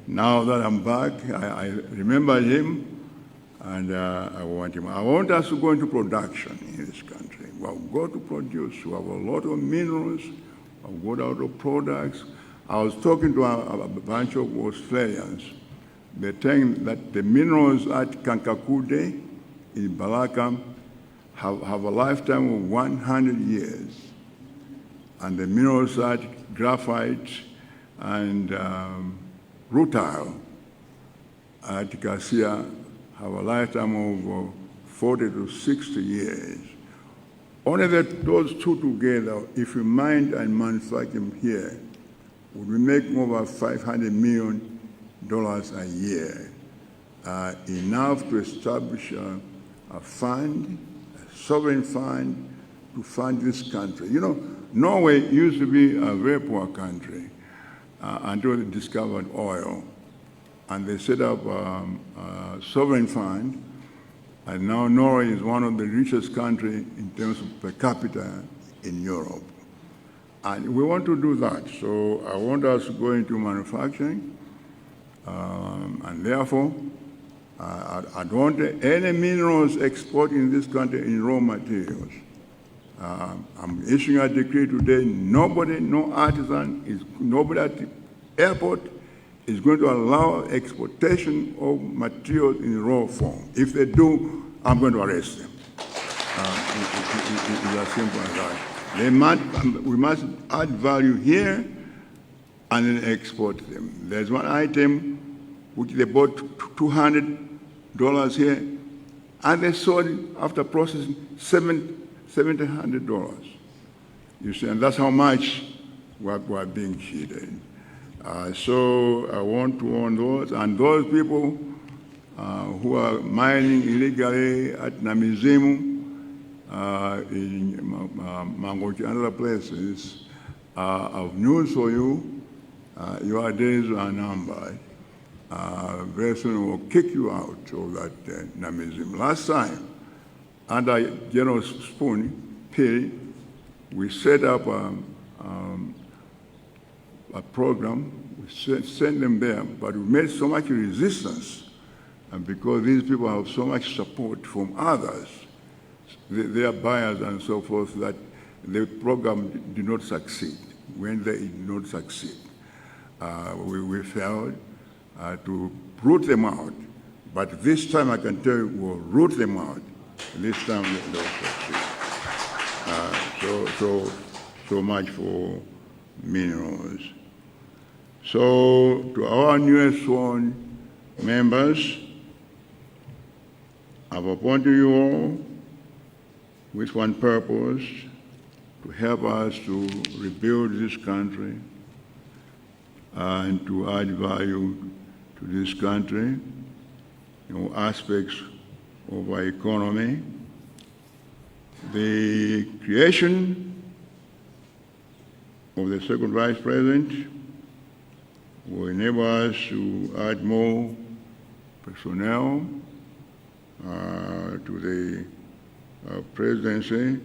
now that I'm back, I remember him, and I want him. I want us to go into production in this country. We've got to produce. We have a lot of minerals. We've got a lot of products. I was talking to a bunch of Australians. They're saying that the minerals at Kankakude in Balaka have a lifetime of 100 years. And the minerals at graphite and rutile at Cassia have a lifetime of 40 to 60 years. Only those two together, if we mine and manufacture them here, would we make over $500 million a year, enough to establish a fund, a sovereign fund, to fund this country. You know, Norway used to be a very poor country until they discovered oil. And they set up a sovereign fund, and now Norway is one of the richest countries in terms of per capita in Europe. And we want to do that. So I want us to go into manufacturing, and therefore, I don't want any minerals exported in this country in raw materials. I'm issuing a decree today, nobody, no artisan, nobody at the airport is going to allow exportation of materials in raw form. If they do, I'm going to arrest them. It's as simple as that. We must add value here and then export them. There's one item which they bought $200 here, and they sold it after processing $700. You see, and that's how much we're being cheated. So I want to warn those, and those people who are mining illegally at Namizimu, in Mangochi and other places, have news for you. Your days are numbered. Very soon we'll kick you out of that Namizimu. Last time, under General Spoon Piri, we set up a program. We sent them there, but we made so much resistance, and because these people have so much support from others, their buyers and so forth, that the program did not succeed. When they did not succeed, we failed to root them out. But this time I can tell you we'll root them out. This time they'll succeed. So much for minerals. So to our newest sworn members, I've appointed you all with one purpose: to help us to rebuild this country and to add value to this country in all aspects of our economy. The creation of the second vice president will enable us to add more personnel to the presidency,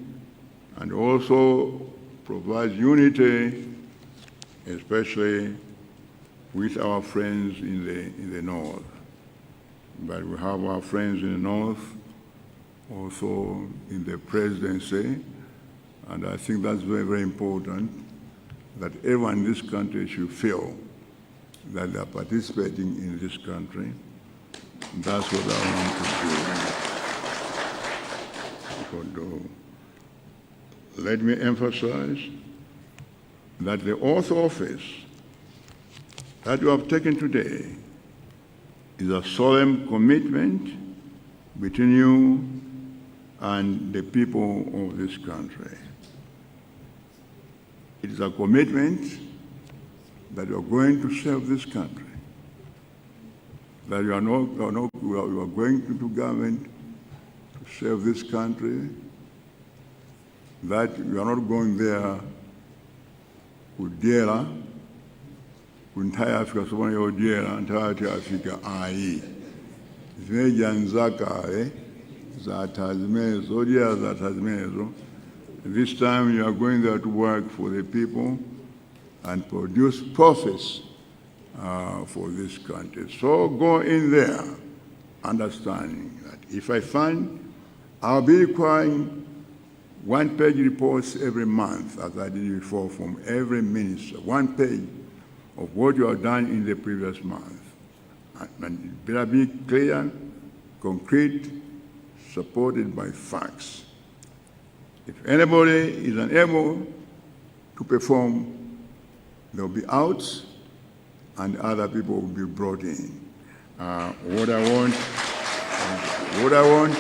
and also provide unity, especially with our friends in the north. But we have our friends in the north also in the presidency, and I think that's very, very important, that everyone in this country should feel that they are participating in this country. That's what I want to do. Let me emphasize that the oath of office that you have taken today is a solemn commitment between you and the people of this country. It is a commitment that you are going to serve this country, that you are going into government to serve this country, that you are not going there kudyera kuntaya Afrika sobona yodyera ntaya Afrika ayi zimeja nzakale zatazmezo odyera zatazmezo. This time you are going there to work for the people and produce profits for this country. So go in there understanding that if I find, I'll be requiring one-page reports every month, as I did before, from every minister, 1 page of what you have done in the previous month. And it better be clear, concrete, supported by facts. If anybody is unable to perform, they'll be out and other people will be brought in. What I want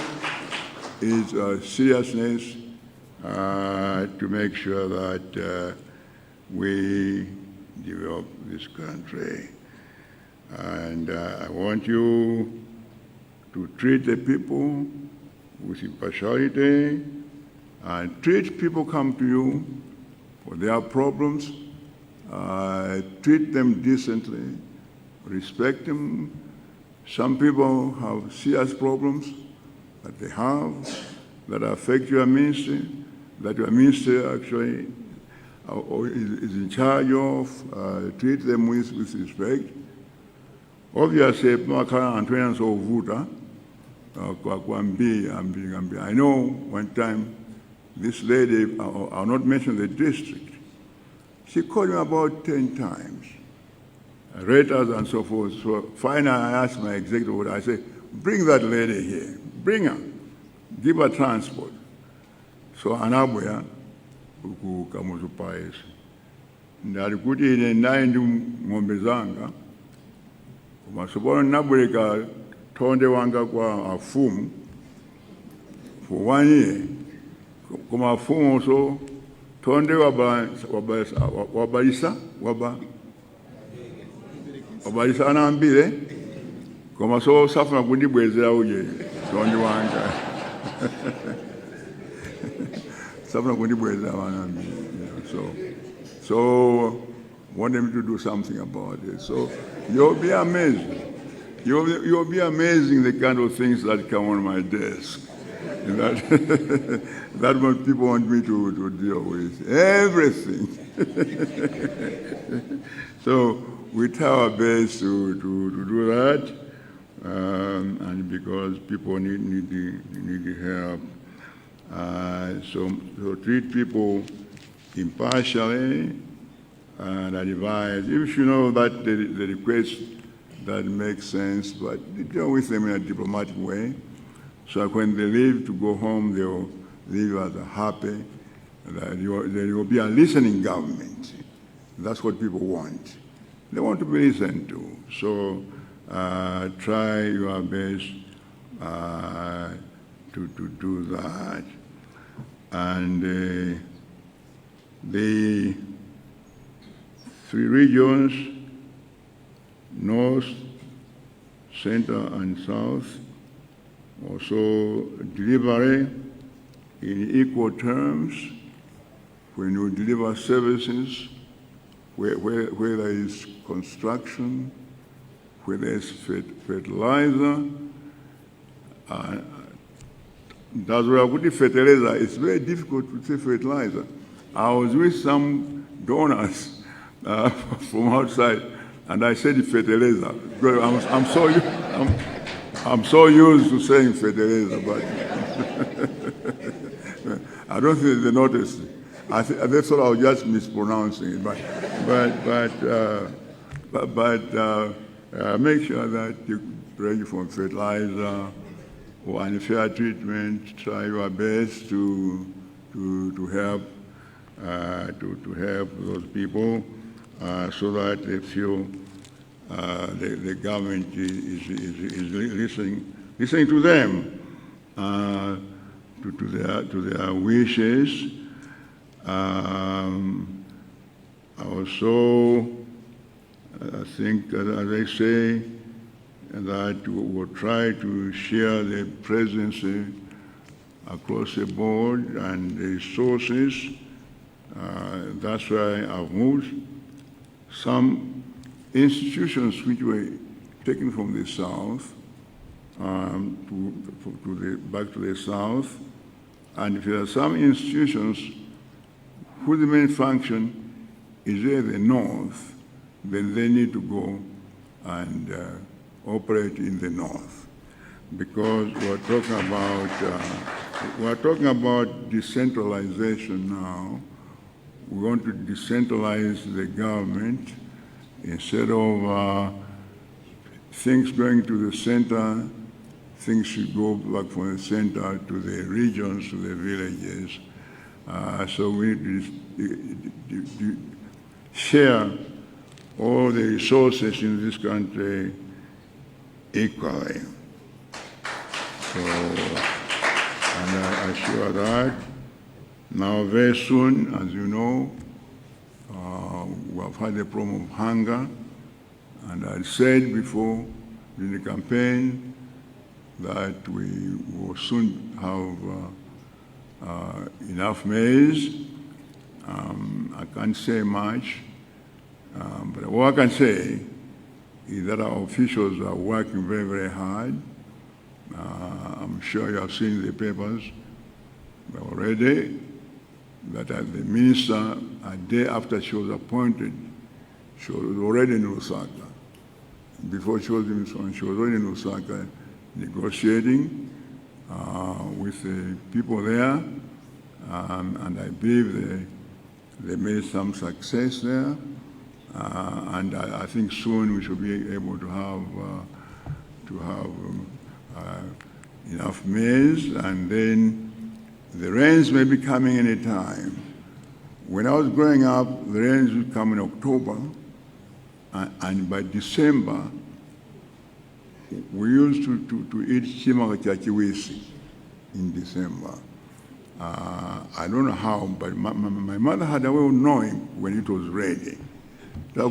is seriousness to make sure that we develop this country. And I want you to treat the people with impartiality and treat people come to you for their problems. Treat them decently, respect them. Some people have serious problems that they have that affect your ministry, that your ministry actually is in charge of. Treat them with respect. Obviously, I know one time this lady, I'll not mention the district, she called me about 10 times, raters and so forth. So finally I asked my executive, I said, bring that lady here, bring her, give her transport. So anabuya, kamuzu paes. Ndalikuti ine naindi ng'ombe zanga, kumasobola nabuleka tonde wanga kwa afumu, for 1 year, kuma afumu so, tonde wabalisa anambile Koma so safuna kundibwezera uje tondi wanga. Safuna kundibwezera wana. So want them to do something about it. So you'll be amazed. You'll be amazing the kind of things that come on my desk. That's what people want me to deal with. Everything. So we try our best to do that, and because people need the help. So treat people impartially and advise. If you know that the request that makes sense, but deal with them in a diplomatic way. So when they leave to go home, they'll leave as happy. There will be a listening government. That's what people want. They want to be listened to. So try your best to do that. And the 3 regions, North, Center, and South, also delivery in equal terms. When you deliver services, where there is construction, where there is fertilizer, that's where I put the fertilizer. It's very difficult to say fertilizer. I was with some donors from outside, and I said fertilizer. I'm so used to saying fertilizer, but I don't think they noticed. They thought I was just mispronouncing it. But make sure that you ready for fertilizer or unfair treatment. Try your best to help those people so that they feel the government is listening to them, to their wishes. Also, I think, as I say, that we'll try to share the presidency across the board and the resources. That's why I've moved some institutions which were taken from the South back to the South. And if there are some institutions whose main function is in the North, then they need to go and operate in the North. Because we're talking about decentralization now. We want to decentralize the government instead of things going to the center. Things should go back from the center to the regions, to the villages. So we need to share all the resources in this country equally. So, and I assure that. Now, very soon, as you know, we have had a problem of hunger, and I said before in the campaign that we will soon have enough maize. I can't say much, but what I can say is that our officials are working very, very hard. I'm sure you have seen the papers already that the minister, a day after she was appointed, she was already in Lusaka. Before she was in Lusaka, she was already in Lusaka negotiating with the people there, and I believe they made some success there. And I think soon we should be able to have enough maize, and then the rains may be coming any time. When I was growing up, the rains would come in October, and by December, we used to eat chimaka chachiwisi in December. I don't know how, but my mother had a way of knowing when it was ready. No.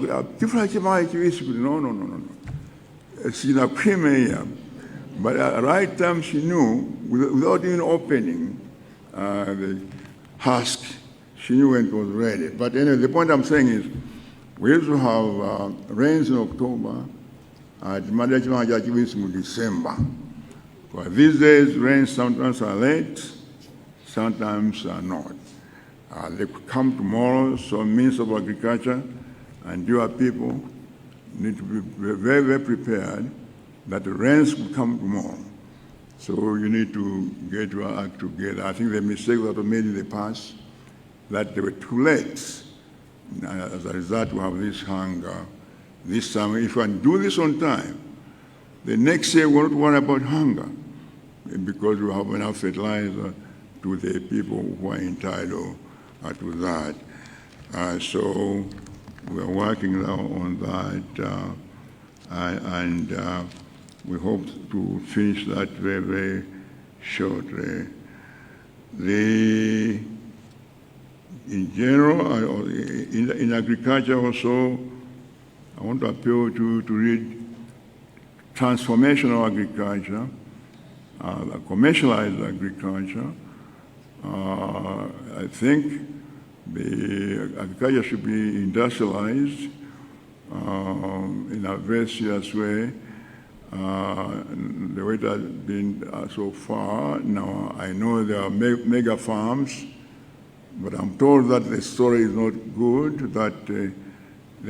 she's a premier, but at the right time she knew, without even opening the husk, she knew when it was ready. But anyway, the point I'm saying is, we used to have rains in October, in December. But these days, rains sometimes are late, sometimes are not. They could come tomorrow, so Minister of Agriculture and your people need to be very, very prepared that the rains will come tomorrow. So you need to get your act together. I think the mistake that was made in the past, that they were too late. As a result, we have this hunger this summer. If we can do this on time, the next year we won't worry about hunger because we have enough fertilizer to the people who are entitled to that. So we are working now on that, and we hope to finish that very, very shortly. In general, in agriculture also, I want to appeal to read transformational agriculture, commercialized agriculture. I think the agriculture should be industrialized in a very serious way. The way it has been so far, now I know there are mega farms, but I'm told that the story is not good, that the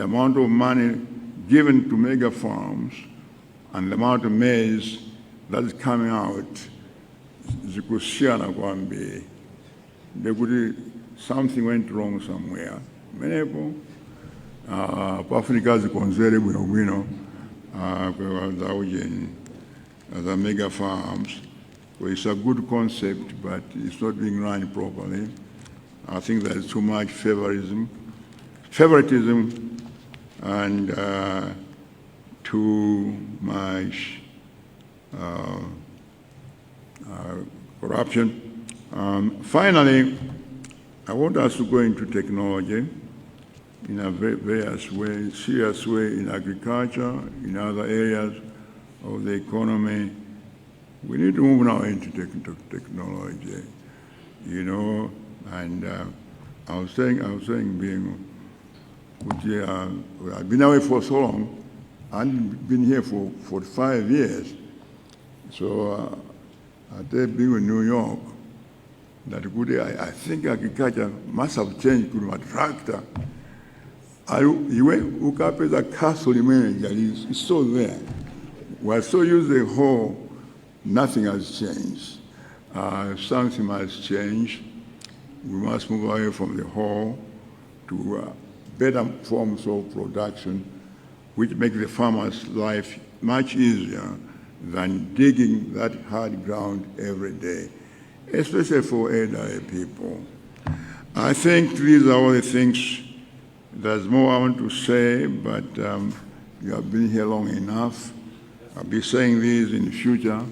amount of money given to mega farms and the amount of maize that is coming out, something went wrong somewhere. Many people, Africa is considered, as a mega farms. So it's a good concept, but it's not being run properly. I think there's too much favoritism, and too much corruption. Finally, I want us to go into technology in a various way, serious way in agriculture, in other areas of the economy. We need to move now into technology, and I was saying, I've been away for so long, I've been here for 45 years. So I tell people in New York that I think agriculture must have changed to a tractor. You look up at the castle manager, it's still there. We're so used to the whole, nothing has changed. Something must change. We must move away from the whole to better forms of production, which make the farmer's life much easier than digging that hard ground every day, especially for elderly people. I think these are all the things. There's more I want to say, but you have been here long enough. I'll be saying these in the future,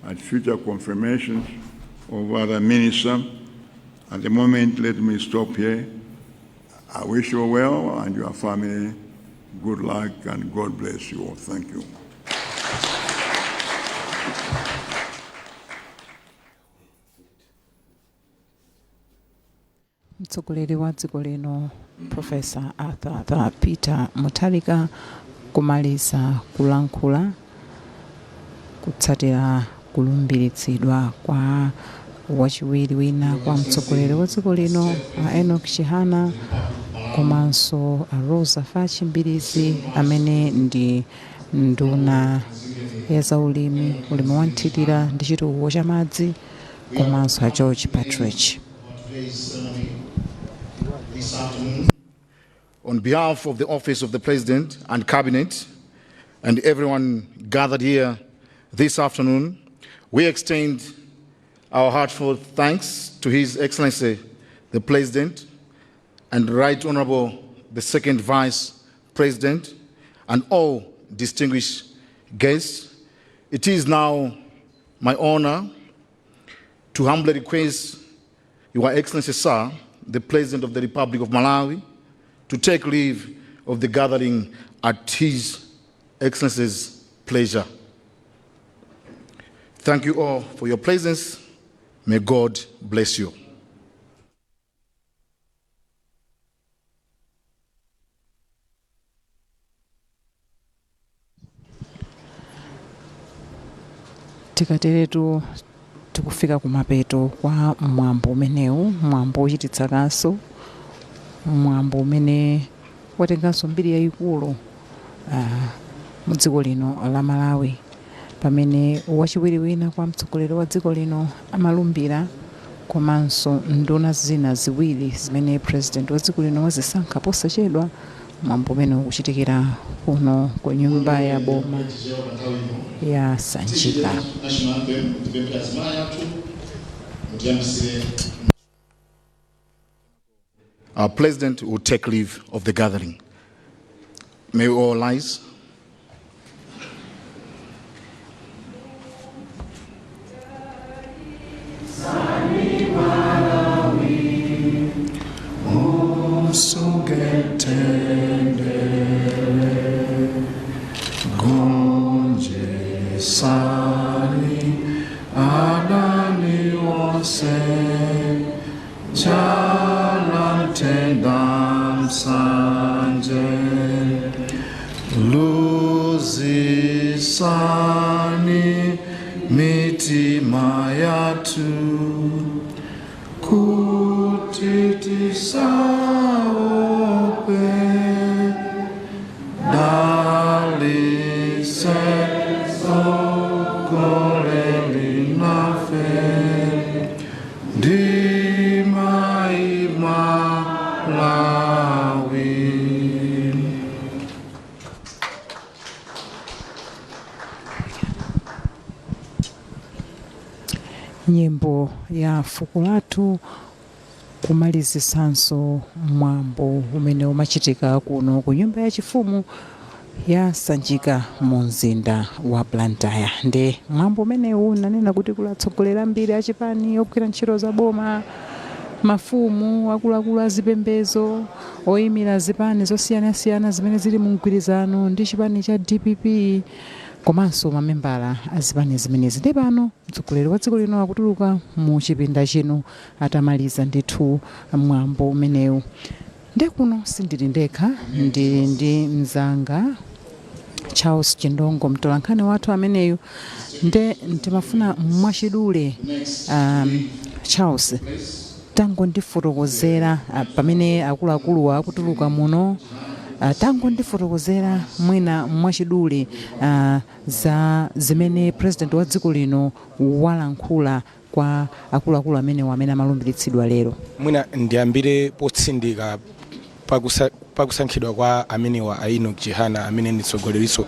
at future confirmations of other ministers. At the moment, let me stop here. I wish you well and your family good luck, and God bless you all. Thank you. Mtsogoleri wa dziko lino Profesa Arthur Peter Mutharika kumaliza kulankhula kutsatira kulumbiritsidwa kwa wachiwiri wina kwa mtsogoleri wa dziko lino Enoch Chihana komanso Rosa Fachimbirizi amene ndi nduna ya zaulimi, ulimi wa nthitira ndi chitukuko cha madzi komanso George Partridge. On behalf of the Office of the President and Cabinet and everyone gathered here this afternoon, we extend our heartfelt thanks to His Excellency, the President, and Right Honorable, the Second Vice President, and all distinguished guests. It is now my honor to humbly request Your Excellency, Sir, the President of the Republic of Malawi, to take leave of the gathering at His Excellency's pleasure. Thank you all for your presence. May God bless you. Tikateretu tikufika kumapeto kwa mwambo umenewu, mwambo wochititsa kaso, mwambo umene watenganso mbiri yayikulu mu dziko lino la Malawi, pamene wachiwiri wina kwa mtsogoleri wa dziko lino amalumbira, komanso nduna zina ziwiri zimene president wa dziko lino wazisankha posachedwa. Mwambo umene ukuchitikira kuno ku nyumba ya boma ya Sanjika. Our president will take leave of the gathering. May we all rise. Luzisani mitima yatu kutitisaope dalise okoleli nafe dima Malawi. Nyimbo ya fuko lathu kumalizisanso mwambo umene umachitika kuno ku nyumba ya chifumu ya Sanjika mu mzinda wa Blantyre. Ndi mwambo umenewu nanena kuti kulatsogolera mbiri achipani ogwira ntchito za boma, mafumu, akuluakulu azipembedzo, oyimira zipani zosiyanasiyana zimene zili mu mgwirizano ndi chipani cha DPP, komanso mamembala azipani zimenezi. Ndi pano mtsogoleri wa dziko lino akutuluka mu chipinda chino atamaliza ndithu mwambo umenewu. Ndi kuno sindili ndekha, ndili ndi mzanga Charles Chindongo, mtolankhani wathu ameneyu. Ndimafuna mwachidule Charles tango ndifotokozera pamene akuluakulu akutuluka muno, tango ndifotokozera mwina mwachidule za zimene president wa dziko lino walankhula kwa akuluakulu amene amalumbiritsidwa lero. Mwina ndiyambire potsindika pakusankhidwa kwa amene wa Enoch Chihana amene ndi mtsogoleriso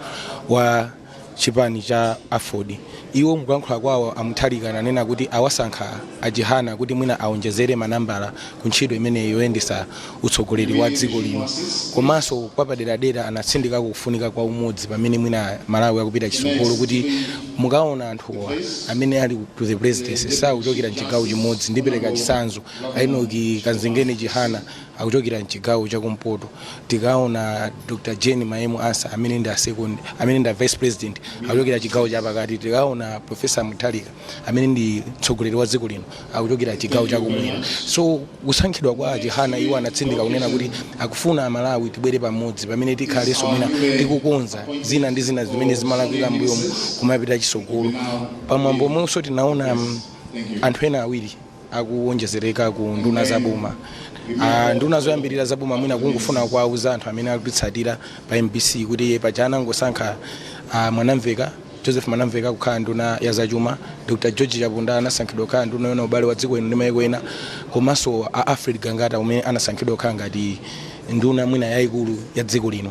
wa chipani cha Afodi. Iwo mkulankhula kwawo Mutharika ananena kuti awasankha Chihana kuti mwina aonjezere manambala ku ntchito imene yoyendesa utsogoleri wa dziko lino. Komanso kwa paderadera anatsindika kufunika kwa umodzi pamene mwina Malawi akupita chitsogolo, kuti mukaona anthuwa amene ali to the presidency sakuchokera mchigawo chimodzi. Ndipereka chisanzo Enoch Kanzingeni Chihana akuchokera mchigawo chakumpoto. Tikaona Dr. Jane Maemu Asa amene ndi second amene ndi vice president akuchokera chigawo chapakati. Tikaona Professor Mutharika amene ndi mtsogoleri wa dziko lino akuchokera chigawo chakumwera. So kusankhidwa kwa Chihana iwo anatsindika kunena kuti akufuna Malawi tibwere pamodzi pamene tikhalenso mwina tikukonza zina ndi zina zimene zimalakwika mbuyo kumapita chitsogolo. Pamwambo monso tinaona anthu ena awiri akuonjezereka ku nduna za boma. Nduna zoyambirira za boma mwina kungufuna kuwauza anthu amene akutitsatira pa MBC kuti pachana ngosankha Mwanamveka Joseph Mwanamveka kukhala nduna ya zachuma, Dr. George Chapunda anasankhidwa kukhala nduna yona ubale wa dziko ndi mayiko ena, komanso Alfred Gangata umene anasankhidwa kukhala ngati nduna mwina yayikulu ya dziko lino.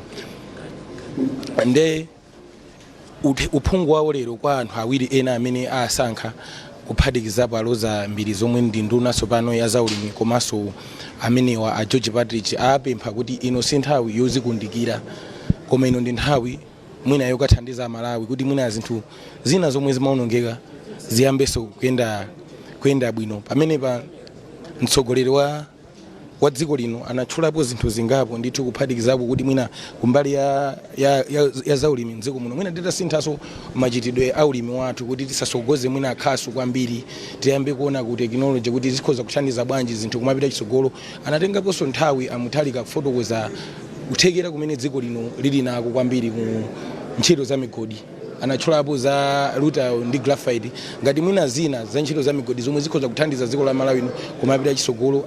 Nde uphungu wawo lero kwa anthu awiri ena amene asankha kuphatikizapo aloza mbiri zomwe ndi nduna sopano ya zaulimi komanso amene wa George Patrick apempha kuti ino si nthawi yozikundikira, koma ino ndi nthawi mwina yokathandiza Malawi kuti mwina zinthu zina zomwe zimaonongeka ziyambeso kuyenda bwino. Pamene pa mtsogoleri wa wa dziko lino anatchulapo zinthu zingapo ndithu kuphatikizapo kuti mwina kumbali ya zaulimi mdziko muno mwina titasinthaso machitidwe aulimi wathu kuti tisasogoze mwina akhasu kwambiri tiyambe kuona ku technology kuti zikhoza kuthandiza bwanji zinthu kumapita chitsogolo. Anatengaponso nthawi Mutharika kufotokoza kuthekera kumene dziko lino lili nako kwambiri mu ntchito za migodi. Anatchulapo za rutile ndi graphite ngati mwina zina za ntchito za migodi zomwe zikhoza kuthandiza dziko la Malawi kumapita chitsogolo.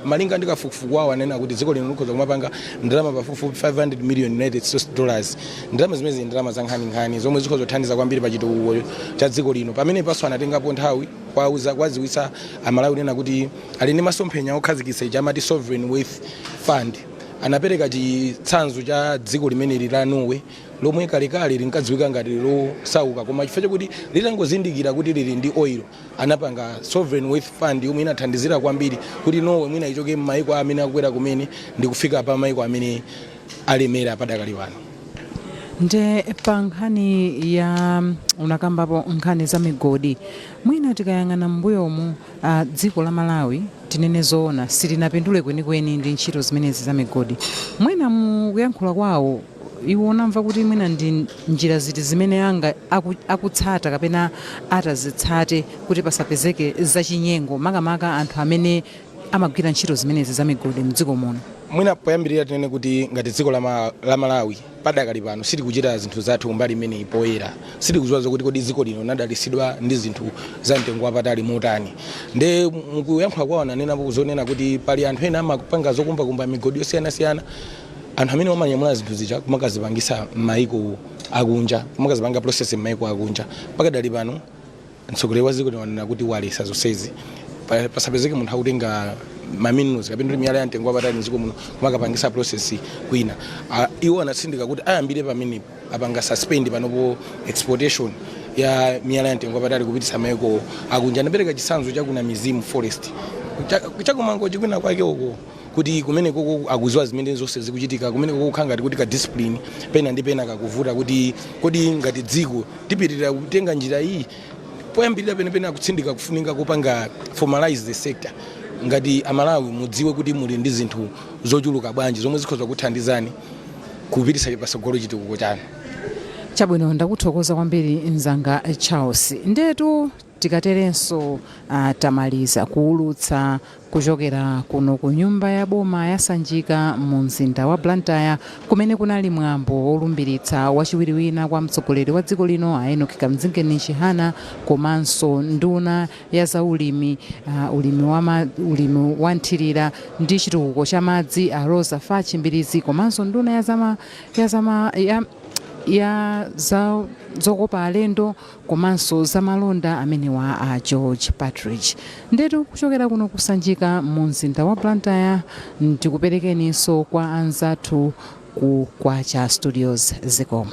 Malinga ndi kafukufuku awo anena kuti dziko lino likhoza kumapanga ndalama pafupifupi $500 million United States dollars. Ndalama zimezi ndalama za nkhaninkhani zomwe zikhoza kuthandiza kwambiri pa chitukuko cha dziko lino. Pamene paso anatengapo nthawi kwaziwitsa Amalawi nena kuti ali ndi masomphenya okhazikitsa chamati sovereign wealth fund. Anapereka chitsanzo cha dziko limene la Norway lomwe kalekale linkadziwika ngati losauka koma chifukwa chakuti litangozindikira kuti lili ndi oil anapanga sovereign wealth fund yomwe inathandizira kwambiri kuti Norway mwina ichoke m'mayiko amene akukwera kumene ndi kufika pa mayiko amene alemera padakali pano. Nde pa nkhani ya unakambapo nkhani za migodi mwina tikayang'ana m'mbuyomu dziko la Malawi tinene zoona silinapindule kwenikweni ndi ntchito zimenezi za migodi. Mwina mukuyankhula kwawo iwo unamva kuti mwina ndi njira ziti zimene anga akutsata kapena atazitsate kuti pasapezeke zachinyengo makamaka anthu amene amagwira ntchito zimenezi za migodi mdziko muno. Mwina poyambirira tinene kuti ngati dziko la Malawi padakali pano sitikuchita zinthu zathu mbali imene ipoyera. Sitikudziwa kuti kodi dziko lino nadalisidwa ndi zinthu za mtengo wapatali motani. Nde mukuyankhula kwawo nanenapo kuzonena kuti pali anthu ena amapanga zokumbakumba migodi yosiyanasiyana. Anthu amene amanyamula zinthu zija kumakazipangisa m'mayiko akunja, kumakazipanga process m'mayiko akunja. Pakadali pano mtsogoleri wa dziko lino kuti walesa zonsezi. Pasapezeke munthu akutenga maminerals kapena miyala ya mtengo wapatali mdziko muno kumakapangisa process kwina. Iwo anatsindika kuti ayambire pamene apanga suspend panopo exportation ya miyala ya mtengo wapatali kupitisa mayiko akunja. Anapereka chitsanzo cha kuna mizimu forest chakumango chikwina kwake uko kuti kumene koko akuziwa zimene zonse zikuchitika kumene koko khanga kuti ka discipline pena ndi pena kakuvuta kuti kodi ngati dziko tipitirira kutenga njira iyi poyambirira pena kutsindika kufunika kupanga formalize the sector. Ngati Amalawi mudziwe kuti muli ndi zinthu zochuluka bwanji zomwe zikhoza kuthandizani kupitisa pasogolo chitukuko chanu. Chabwino ndakuthokoza kwambiri mzanga Charles. Ndetu tikaterenso tamaliza kuulutsa kuchokera kuno ku nyumba ya boma yasanjika mu mzinda wa Blantyre kumene kunali mwambo olumbiritsa wachiwiri wina kwa mtsogoleri wa dziko lino Enoch Kamzingeni Chihana komanso nduna ya zaulimi ulimi wa nthirira ndi chitukuko cha madzi Rosa Fachimbilizi komanso nduna ya zokopa alendo komanso zamalonda amene wa George Partridge. Ndetu kuchokera kuno kusanjika mu mzinda wa Blantyre ndikuperekeninso kwa anzathu ku Kwacha Studios zikomo.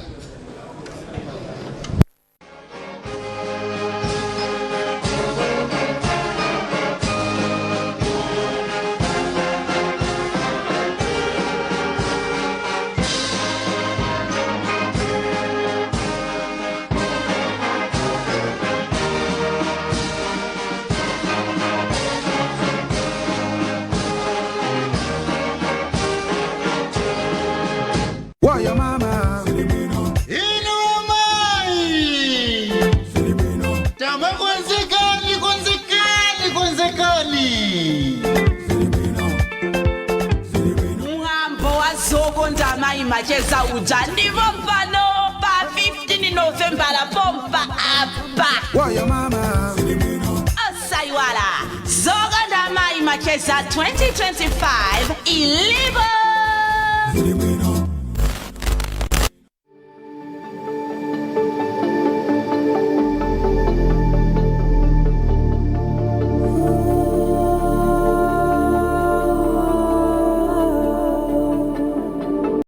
Macheza uja ndivyo mfano pa 15 November la pompa apa Waya mama Osaiwala Zoga Damai Macheza 2025 ilibo